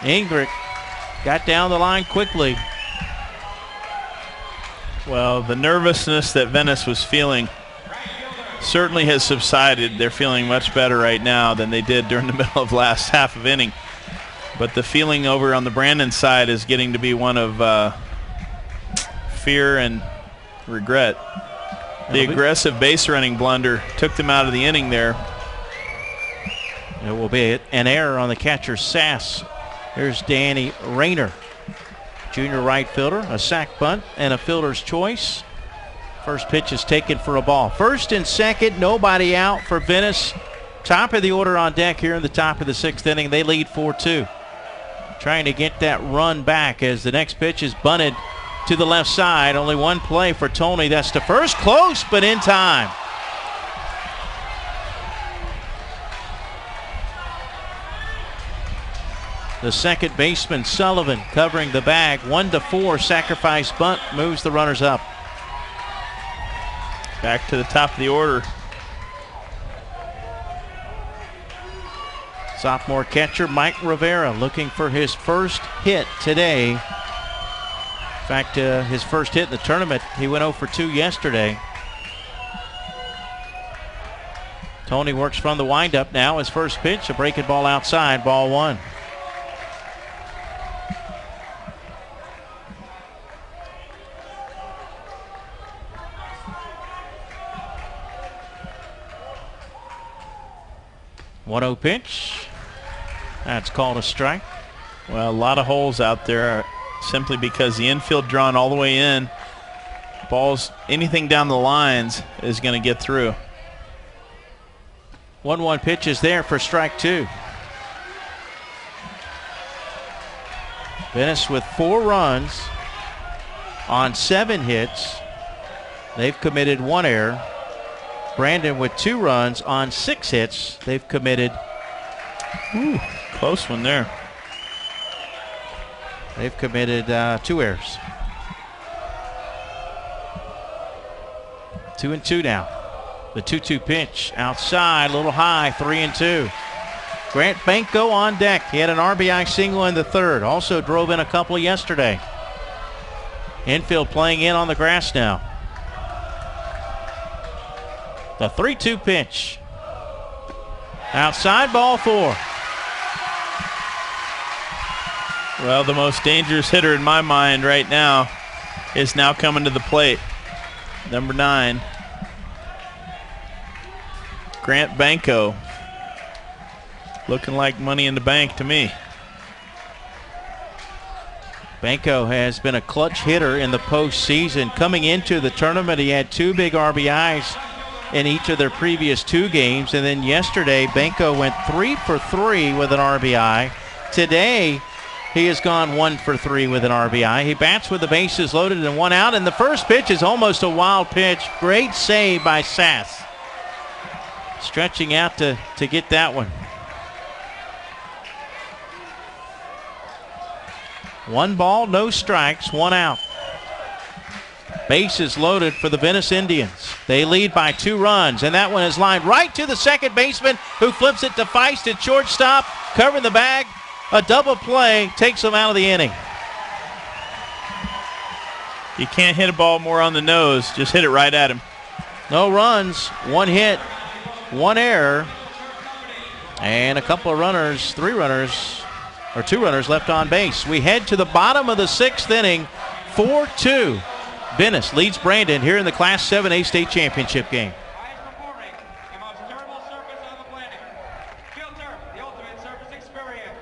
Ingrid got down the line quickly. Well, the nervousness that Venice was feeling certainly has subsided. They're feeling much better right now than they did during the middle of last half of inning. But the feeling over on the Brandon side is getting to be one of fear and regret. The aggressive base running blunder took them out of the inning there. It will be an error on the catcher, Sass. Here's Danny Rayner, junior right fielder, a sac bunt and a fielder's choice. First pitch is taken for a ball. First and second, nobody out for Venice. Top of the order on deck here in the top of the 6th inning. They lead 4-2. Trying to get that run back as the next pitch is bunted to the left side. Only one play for Tony. That's to first. Close, but in time. The second baseman, Sullivan, covering the bag. 1-4, sacrifice bunt, moves the runners up. Back to the top of the order. Sophomore catcher Mike Rivera looking for his first hit today. In fact, his first hit in the tournament. He went 0 for 2 yesterday. Tony works from the windup now. His first pitch, a breaking ball outside, ball 1. One-oh pitch. That's called a strike. Well, a lot of holes out there simply because the infield drawn all the way in. Balls, anything down the lines is going to get through. 1-1 pitch is there for strike 2. Venice with 4 runs on 7 hits. They've committed 1 error. Brandon with 2 runs on 6 hits. They've committed. Ooh, close one there. They've committed 2 errors. 2-2 now. The 2-2 pitch outside, a little high, 3-2. Grant Banco on deck. He had an RBI single in the 3rd. Also drove in a couple yesterday. Infield playing in on the grass now. The 3-2 pitch. Outside, ball 4. Well, the most dangerous hitter in my mind right now is now coming to the plate. Number 9. Grant Banco. Looking like money in the bank to me. Banco has been a clutch hitter in the postseason. Coming into the tournament, he had 2 big RBIs in each of their previous 2 games. And then yesterday, Banco went 3 for 3 with an RBI. Today, he has gone 1 for 3 with an RBI. He bats with the bases loaded and 1 out. And the first pitch is almost a wild pitch. Great save by Sass. Stretching out to get that one. 1 ball, no strikes, 1 out. Bases loaded for the Venice Indians. They lead by 2 runs, and that one is lined right to the second baseman, who flips it to Feist at shortstop, covering the bag. A double play takes him out of the inning. You can't hit a ball more on the nose. Just hit it right at him. No runs, 1 hit, 1 error, and a couple of runners, 2 runners left on base. We head to the bottom of the 6th inning, 4-2. Venice leads Brandon here in the Class 7A state championship game. Highest performing, the most durable surface on the planet. Field Turf, the ultimate surface experience.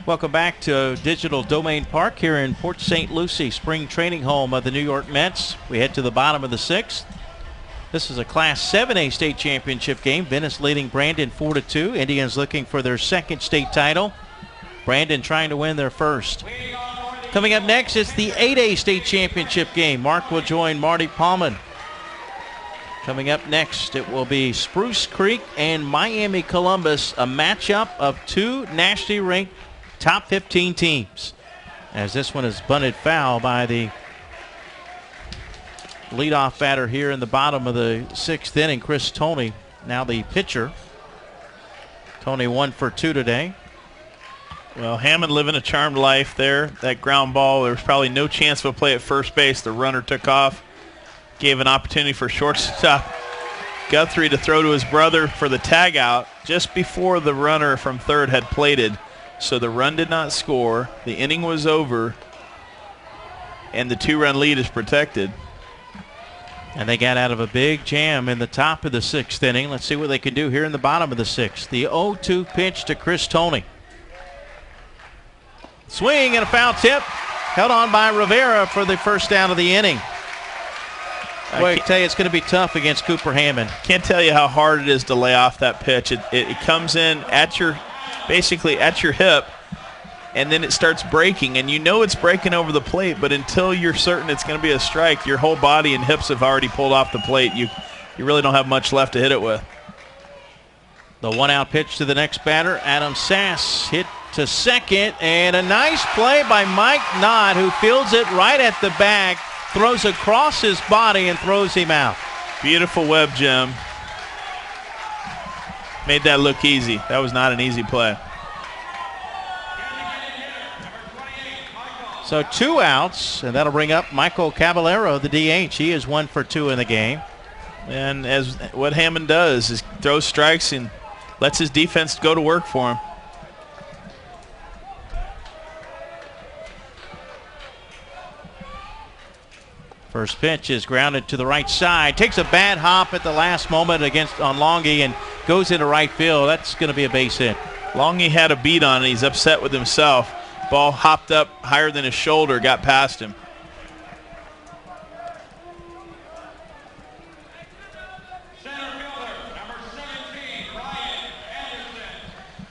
Welcome back to Digital Domain Park here in Port St. Lucie, spring training home of the New York Mets. We head to the bottom of the 6th. This is a Class 7A state championship game. Venice leading Brandon 4-2. Indians looking for their second state title. Brandon trying to win their first. Coming up next is the 8A state championship game. Mark will join Marty Palman. Coming up next, it will be Spruce Creek and Miami Columbus, a matchup of two nationally ranked top 15 teams. As this one is bunted foul by the leadoff batter here in the bottom of the 6th inning, Chris Toney, now the pitcher. Toney 1 for 2 today. Well, Hammond living a charmed life there. That ground ball, there was probably no chance of a play at first base. The runner took off, gave an opportunity for shortstop Guthrie to throw to his brother for the tag out just before the runner from third had plated. So the run did not score. The inning was over, and the 2-run lead is protected. And they got out of a big jam in the top of the 6th inning. Let's see what they can do here in the bottom of the 6th. The 0-2 pitch to Chris Toney. Swing and a foul tip. Held on by Rivera for the first down of the inning. I tell you, it's going to be tough against Cooper Hammond. Can't tell you how hard it is to lay off that pitch. It comes in at your, basically at your hip, and then it starts breaking, and you know it's breaking over the plate, but until you're certain it's going to be a strike, your whole body and hips have already pulled off the plate. You really don't have much left to hit it with. The 1-out pitch to the next batter, Adam Sass, hit to second, and a nice play by Mike Nod, who fields it right at the bag, throws across his body and throws him out. Beautiful web gem. Made that look easy. That was not an easy play. So 2 outs, and that'll bring up Michael Caballero, the DH. He is 1 for 2 in the game. And as what Hammond does is throws strikes and lets his defense go to work for him. First pitch is grounded to the right side. Takes a bad hop at the last moment on Longy and goes into right field. That's going to be a base hit. Longy had a beat on it. He's upset with himself. Ball hopped up higher than his shoulder, got past him.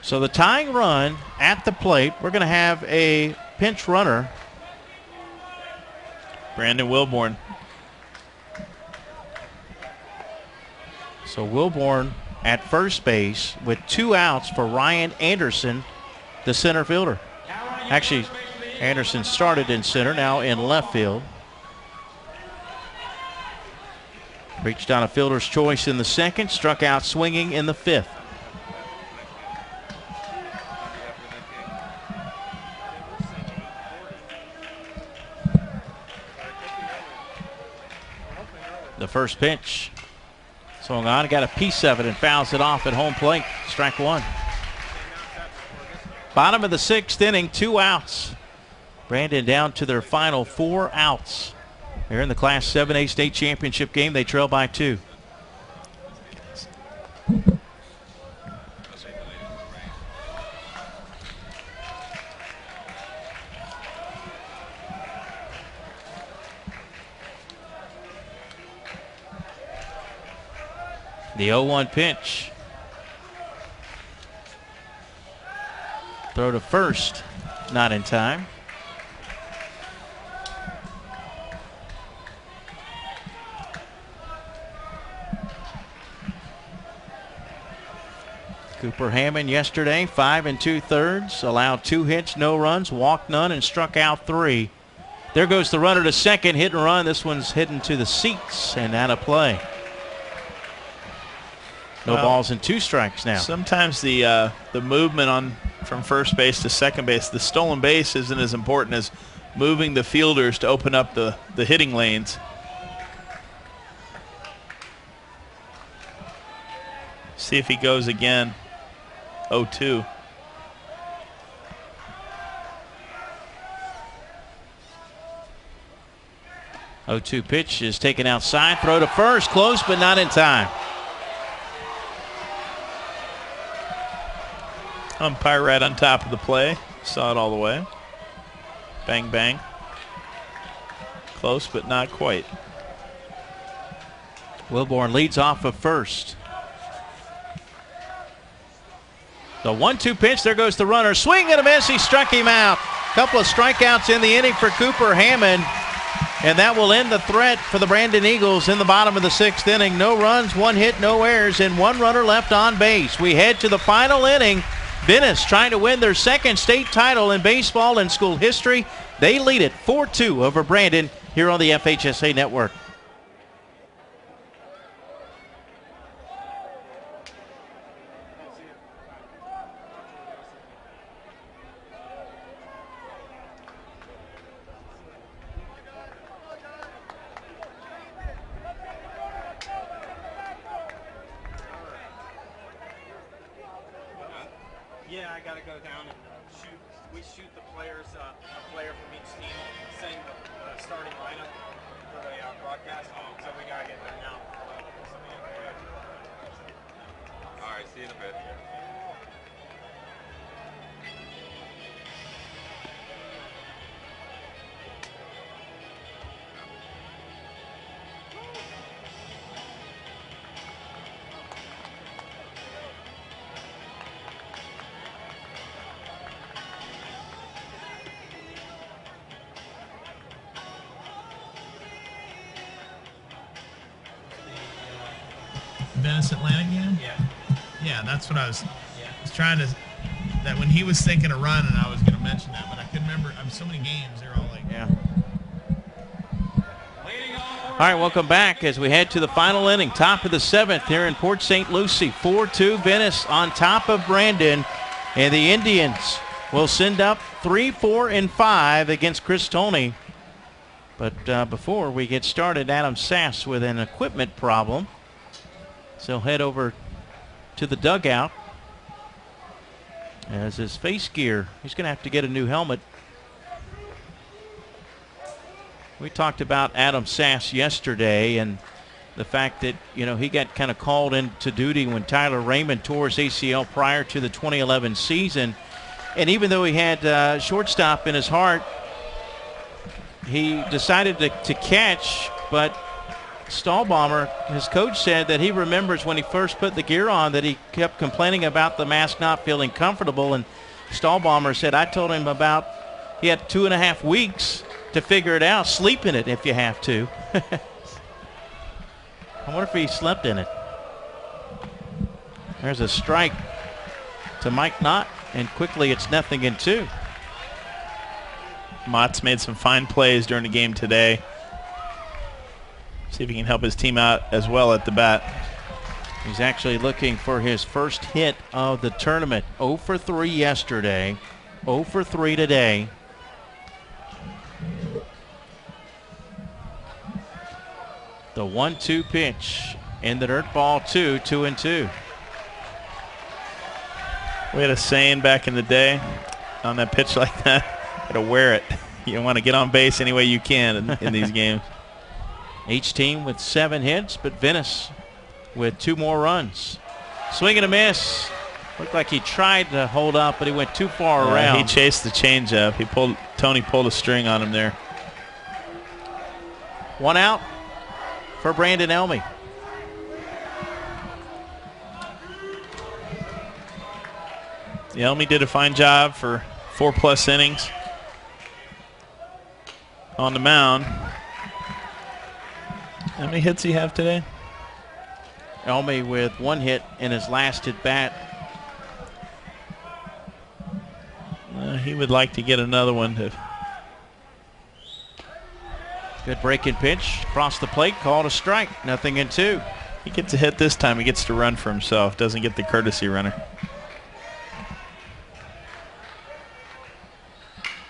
So the tying run at the plate, we're going to have a pinch runner. Brandon Wilborn. So Wilborn at first base with 2 outs for Ryan Anderson, the center fielder. Actually, Anderson started in center, now in left field. Reached on a fielder's choice in the 2nd, struck out swinging in the 5th. The first pitch swung on, got a piece of it and fouls it off at home plate. Strike 1. Bottom of the 6th inning, 2 outs. Brandon down to their final 4 outs. They're in the Class 7A state championship game. They trail by 2. The 0-1 pitch. Throw to first, not in time. Cooper Hammond yesterday, 5 2/3, allowed 2 hits, no runs, walked none, and struck out 3. There goes the runner to second, hit and run. This one's hidden to the seats and out of play. No balls and 2 strikes now. Sometimes the movement from first base to second base, the stolen base isn't as important as moving the fielders to open up the hitting lanes. See if he goes again. 0-2. Pitch is taken outside. Throw to first. Close, but not in time. Umpire right on top of the play. Saw it all the way. Bang, bang. Close, but not quite. Wilborn leads off of first. The 1-2 pitch, there goes the runner. Swing and a miss, he struck him out. Couple of strikeouts in the inning for Cooper Hammond. And that will end the threat for the Brandon Eagles in the bottom of the 6th inning. No runs, 1 hit, no errors, and 1 runner left on base. We head to the final inning. Venice trying to win their 2nd state title in baseball and school history. They lead it 4-2 over Brandon here on the FHSA Network. Yeah, I gotta go down and shoot. We shoot the players, a player from each team, saying the starting lineup for the broadcast. So we gotta get there now. All right, see you in a bit. Venice Atlantic game? Yeah, that's what I was trying to, that when he was thinking of running, I was going to mention that, but I couldn't remember. So many games, they're all like, yeah. All right, welcome back as we head to the final inning. Top of the 7th here in Port St. Lucie. 4-2 Venice on top of Brandon. And the Indians will send up 3, 4, and 5 against Chris Toney. But before we get started, Adam Sass with an equipment problem. So he'll head over to the dugout as his face gear, he's going to have to get a new helmet. We talked about Adam Sass yesterday and the fact that, you know, he got kind of called into duty when Tyler Raymond tore his ACL prior to the 2011 season. And even though he had shortstop in his heart, he decided to catch, but Stahlbommer, his coach, said that he remembers when he first put the gear on that he kept complaining about the mask not feeling comfortable, and Stahlbommer said, I told him about he had 2.5 weeks to figure it out. Sleep in it if you have to. I wonder if he slept in it. There's a strike to Mike Knott, and quickly it's 0-2. Mott's made some fine plays during the game today. See if he can help his team out as well at the bat. He's actually looking for his first hit of the tournament. 0 for 3 yesterday, 0 for 3 today. The 1-2 pitch in the dirt ball, 2-2. We had a saying back in the day on that pitch like that, gotta wear it. You want to get on base any way you can in these games. Each team with 7 hits, but Venice with 2 more runs. Swing and a miss. Looked like he tried to hold up, but he went too far around. He chased the changeup. Tony pulled a string on him there. 1 out for Brandon Elmy. Elmy did a fine job for 4+ innings on the mound. How many hits he have today? Elmy with 1 hit in his last at bat. He would like to get another one. Good breaking pitch. Across the plate, called a strike. 0-2. He gets a hit this time. He gets to run for himself. Doesn't get the courtesy runner.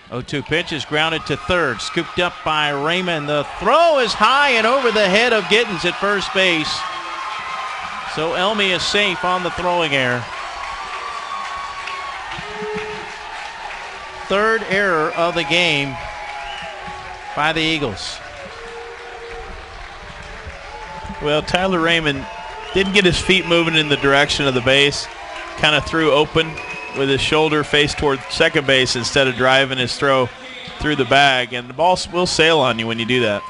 0-2 pitch is grounded to third. Scooped up by Raymond. The throw is high and over the head of Gittens at first base. So Elmy is safe on the throwing error. 3rd error of the game by the Eagles. Well, Tyler Raymond didn't get his feet moving in the direction of the base. Kind of threw open with his shoulder faced toward second base instead of driving his throw through the bag, and the ball will sail on you when you do that.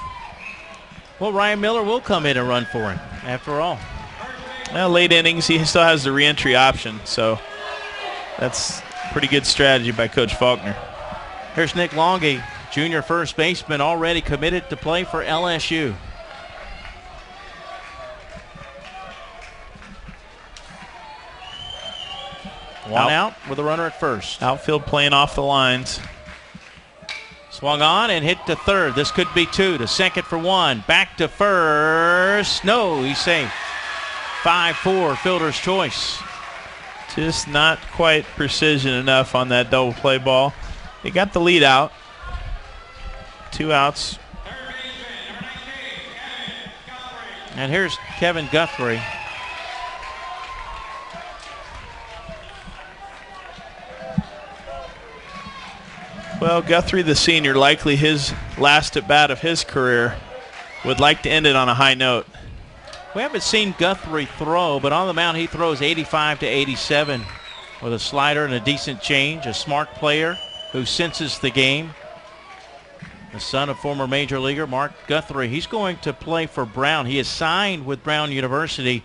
Well, Ryan Miller will come in and run for him after all. Well, late innings, he still has the re-entry option, so that's pretty good strategy by Coach Faulkner. Here's Nick Longy, junior first baseman, already committed to play for LSU. One out with a runner at first. Outfield playing off the lines. Swung on and hit to third. This could be two. To second for one. Back to first. No, he's safe. 5-4, fielder's choice. Just not quite precision enough on that double play ball. They got the lead out. 2 outs. And here's Kevin Guthrie. Well, Guthrie, the senior, likely his last at bat of his career, would like to end it on a high note. We haven't seen Guthrie throw, but on the mound he throws 85 to 87 with a slider and a decent change. A smart player who senses the game. The son of former major leaguer Mark Guthrie. He's going to play for Brown. He is signed with Brown University.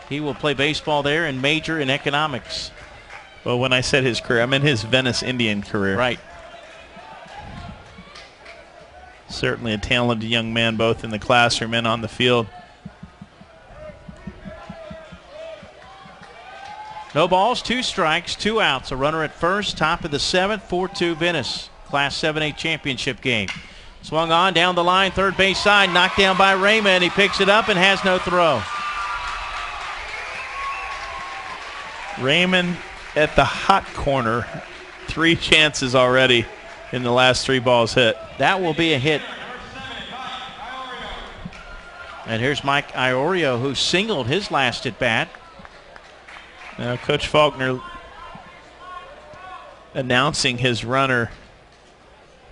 He will play baseball there and major in economics. Well, when I said his career, I meant his Venice Indian career. Right. Certainly a talented young man, both in the classroom and on the field. No balls, 2 strikes, 2 outs. A runner at first, top of the 7th, 4-2 Venice. Class 7A championship game. Swung on down the line, third base side, knocked down by Raymond. He picks it up and has no throw. Raymond at the hot corner. 3 chances already in the last 3 balls hit. That will be a hit. And here's Mike Iorio, who singled his last at bat. Now Coach Faulkner announcing his runner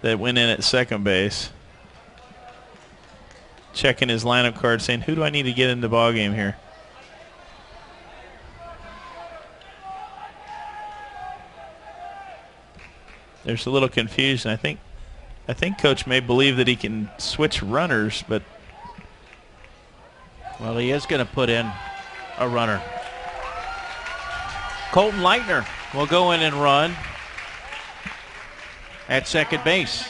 that went in at second base. Checking his lineup card, saying, who do I need to get in the ball game here? There's a little confusion. I think Coach may believe that he can switch runners, but well, he is going to put in a runner. Colton Leitner will go in and run at second base.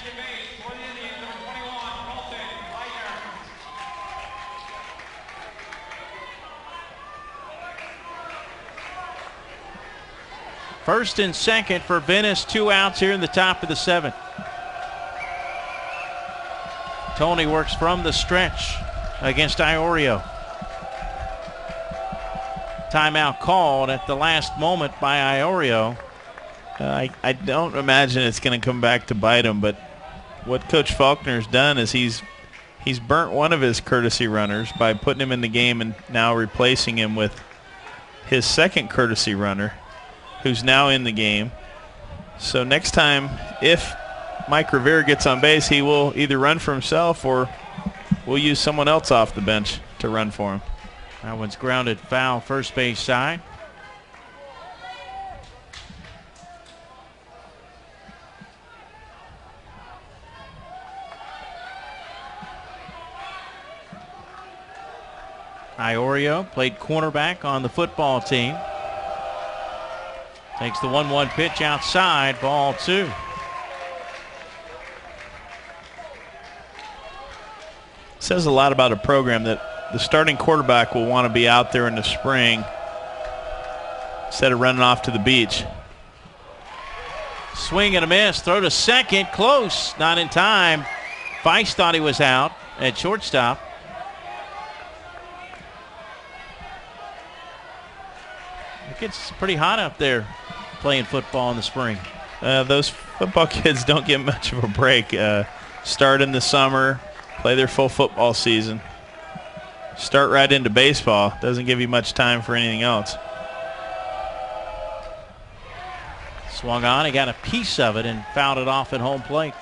First and second for Venice, 2 outs here in the top of the 7th. Tony works from the stretch against Iorio. Timeout called at the last moment by Iorio. I don't imagine it's going to come back to bite him, but what Coach Faulkner's done is he's burnt one of his courtesy runners by putting him in the game and now replacing him with his second courtesy runner, who's now in the game. So next time, if Mike Rivera gets on base, he will either run for himself or we'll use someone else off the bench to run for him. That one's grounded foul, first base side. Iorio played cornerback on the football team. Takes the 1-1 pitch outside, ball 2. Says a lot about a program that the starting quarterback will want to be out there in the spring instead of running off to the beach. Swing and a miss, throw to second, close, not in time. Feist thought he was out at shortstop. It gets pretty hot up there playing football in the spring. Those football kids don't get much of a break. Start in the summer, play their full football season. Start right into baseball. Doesn't give you much time for anything else. Swung on, he got a piece of it and fouled it off at home plate.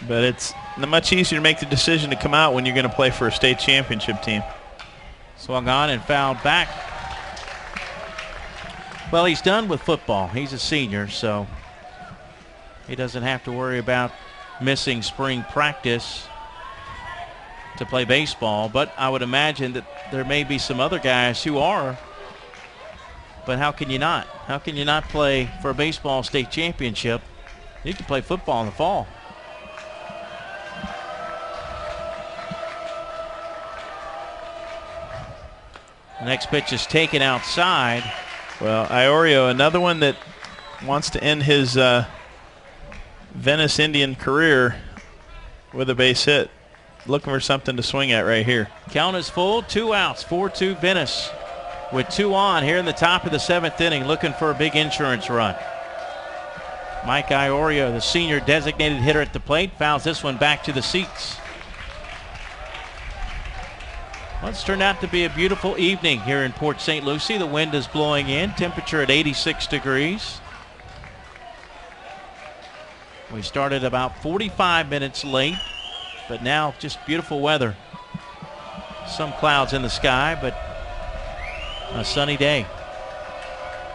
But it's And much easier to make the decision to come out when you're going to play for a state championship team. Swung on and fouled back. Well, he's done with football. He's a senior, so he doesn't have to worry about missing spring practice to play baseball. But I would imagine that there may be some other guys who are. But how can you not? How can you not play for a baseball state championship? You can play football in the fall. The next pitch is taken outside. Well, Iorio, another one that wants to end his Venice Indian career with a base hit. Looking for something to swing at right here. Count is full, 2 outs, 4-2 Venice. With 2 on here in the top of the 7th inning, looking for a big insurance run. Mike Iorio, the senior designated hitter at the plate, fouls this one back to the seats. Well, it's turned out to be a beautiful evening here in Port St. Lucie. The wind is blowing in, temperature at 86 degrees. We started about 45 minutes late, but now just beautiful weather. Some clouds in the sky, but a sunny day.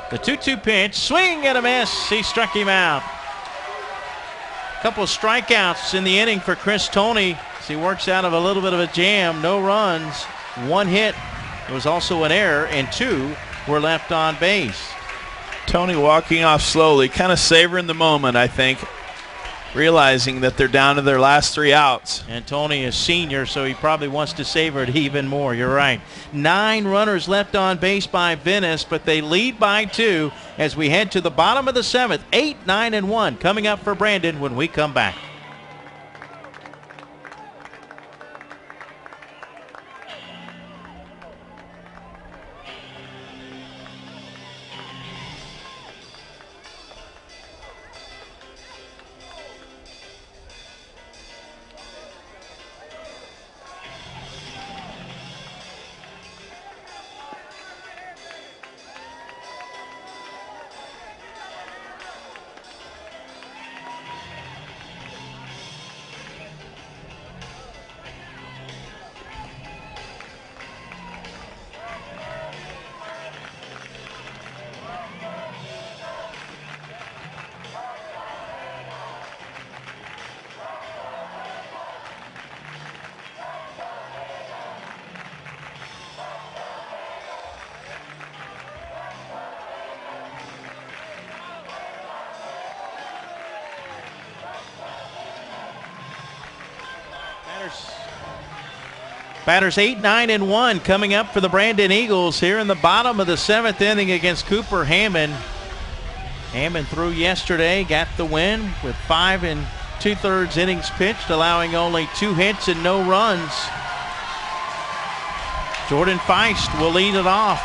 The 2-2 pitch, swing and a miss. He struck him out. A couple of strikeouts in the inning for Chris Toney as he works out of a little bit of a jam. No runs, 1 hit. There was also an error, and 2 were left on base. Toney walking off slowly, kind of savoring the moment, I think, realizing that they're down to their last 3 outs. And Toney is senior, so he probably wants to savor it even more. You're right. 9 runners left on base by Venice, but they lead by 2 as we head to the bottom of the 7th. 8, 9, and 1 coming up for Brandon when we come back. Batters 8, 9, and 1 coming up for the Brandon Eagles here in the bottom of the 7th inning against Cooper Hammond. Hammond threw yesterday, got the win with 5 2/3 innings pitched, allowing only 2 hits and no runs. Jordan Feist will lead it off.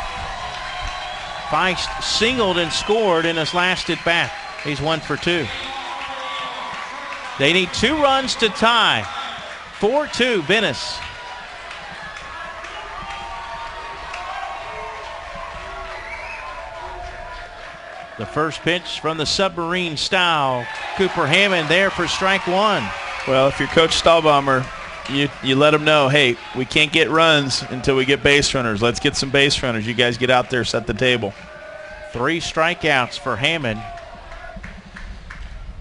Feist singled and scored in his last at bat. He's 1 for 2. They need 2 runs to tie. 4-2 Venice. The first pitch from the submarine style. Cooper Hammond there for strike 1. Well, if you're Coach Stahlbaumer, you let them know, hey, we can't get runs until we get base runners. Let's get some base runners. You guys get out there, set the table. 3 strikeouts for Hammond.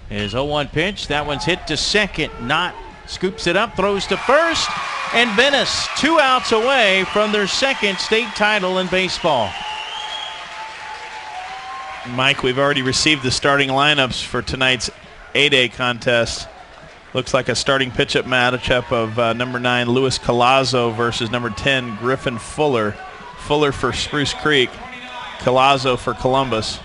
His 0-1 pitch. That one's hit to second. Knott scoops it up, throws to first, and Venice 2 outs away from their 2nd state title in baseball. Mike, we've already received the starting lineups for tonight's 8A contest. Looks like a starting pitch-up matchup of number 9, Luis Collazo versus number 10, Griffin Fuller. Fuller for Spruce Creek, Collazo for Columbus.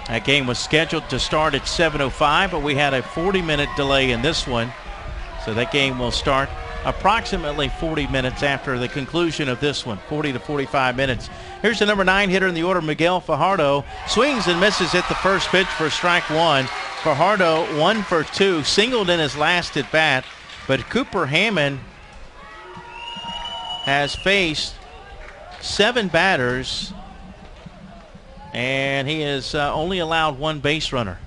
That game was scheduled to start at 7:05, but we had a 40-minute delay in this one. So that game will start approximately 40 minutes after the conclusion of this one, 40 to 45 minutes. Here's the number 9 hitter in the order, Miguel Fajardo. Swings and misses at the first pitch for strike 1. Fajardo 1 for 2, singled in his last at bat. But Cooper Hammond has faced 7 batters, and he has only allowed 1 base runner.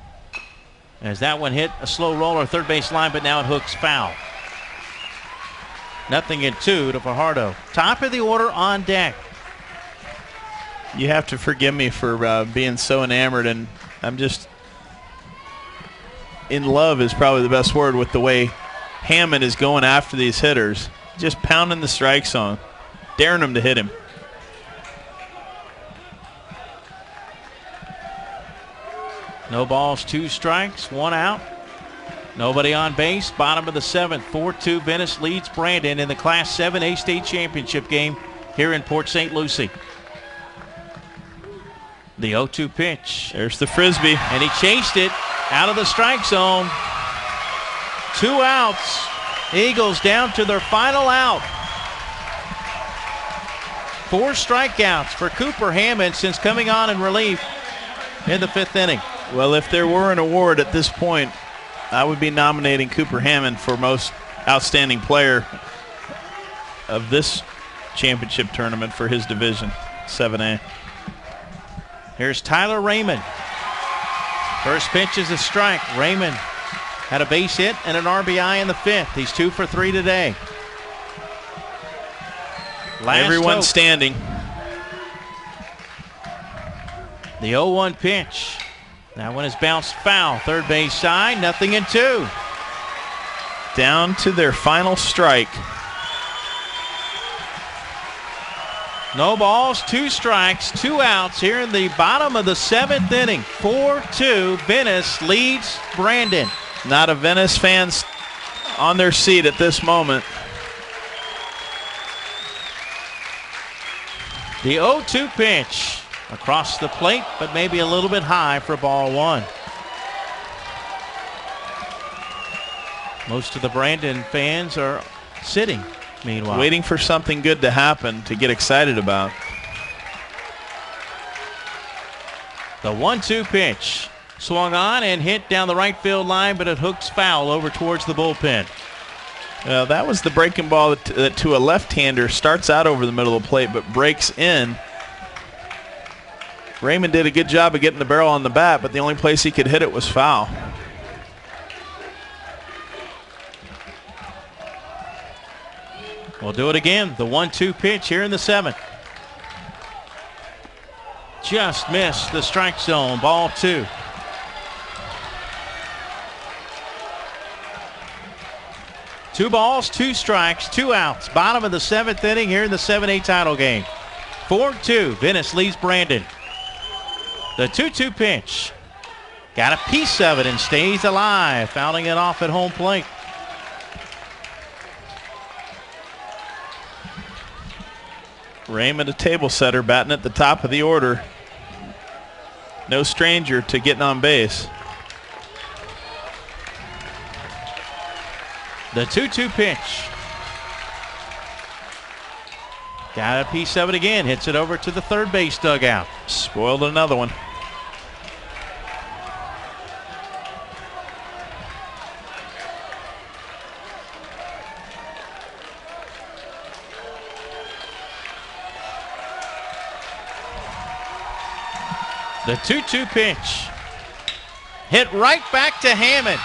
as that one hit a slow roller third base line, but now it hooks foul. 0-2 to Fajardo. Top of the order on deck. You have to forgive me for being so enamored, and I'm just in love is probably the best word with the way Hammond is going after these hitters. Just pounding the strike zone, daring them to hit him. No balls, 2 strikes, 1 out. Nobody on base. Bottom of the 7th. 4-2. Venice leads Brandon in the Class 7A state championship game here in Port St. Lucie. The 0-2 pitch. There's the frisbee. And he chased it out of the strike zone. 2 outs. Eagles down to their final out. 4 strikeouts for Cooper Hammond since coming on in relief in the 5th inning. Well, if there were an award at this point, I would be nominating Cooper Hammond for most outstanding player of this championship tournament for his division, 7A. Here's Tyler Raymond. First pitch is a strike. Raymond had a base hit and an RBI in the 5th. He's 2 for 3 today. Everyone standing. The 0-1 pitch. That one is bounced foul. Third base side, 0-2. Down to their final strike. No balls, 2 strikes, 2 outs here in the bottom of the 7th inning. 4-2. Venice leads Brandon. Not a Venice fan on their seat at this moment. The 0-2 pitch. Across the plate, but maybe a little bit high for ball 1. Most of the Brandon fans are sitting, meanwhile. Waiting for something good to happen to get excited about. The 1-2 pitch. Swung on and hit down the right field line, but it hooks foul over towards the bullpen. That was the breaking ball that to a left-hander starts out over the middle of the plate, but breaks in. Raymond did a good job of getting the barrel on the bat, but the only place he could hit it was foul. We'll do it again. The 1-2 pitch here in the 7th. Just missed the strike zone. Ball 2. Two balls, 2 strikes, 2 outs. Bottom of the 7th inning here in the 7A title game. 4-2. Venice leads Brandon. The 2-2 pitch. Got a piece of it and stays alive, fouling it off at home plate. Raymond, a table setter, batting at the top of the order. No stranger to getting on base. The 2-2 pitch. Got a piece of it again. Hits it over to the third base dugout. Spoiled another one. The 2-2 pitch. Hit right back to Hammond.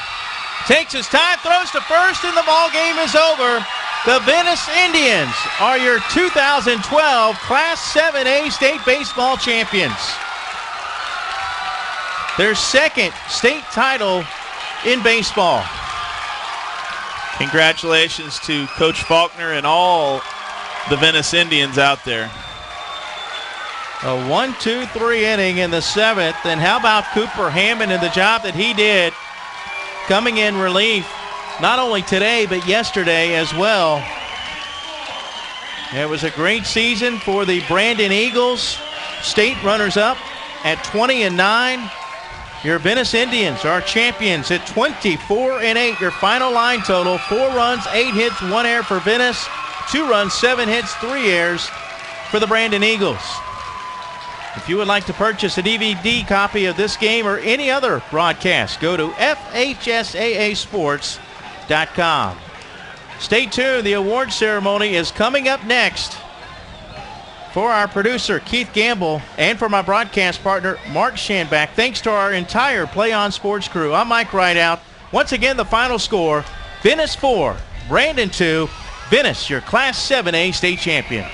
Takes his time, throws to first, and the ball game is over. The Venice Indians are your 2012 Class 7A state baseball champions. Their 2nd state title in baseball. Congratulations to Coach Faulkner and all the Venice Indians out there. A 1-2-3 inning in the 7th. And how about Cooper Hammond and the job that he did coming in relief, not only today but yesterday as well. It was a great season for the Brandon Eagles, state runners-up at 20-9. Your Venice Indians are champions at 24-8. Your final line total: 4 runs, 8 hits, 1 error for Venice, 2 runs, 7 hits, 3 errors for the Brandon Eagles. If you would like to purchase a DVD copy of this game or any other broadcast, go to FHSAAsports.com. Stay tuned. The award ceremony is coming up next For our producer, Keith Gamble, and for my broadcast partner, Mark Schanbach, thanks to our entire Play On Sports crew, I'm Mike Rideout. Once again, the final score, Venice 4, Brandon 2, Venice, your Class 7A state champion.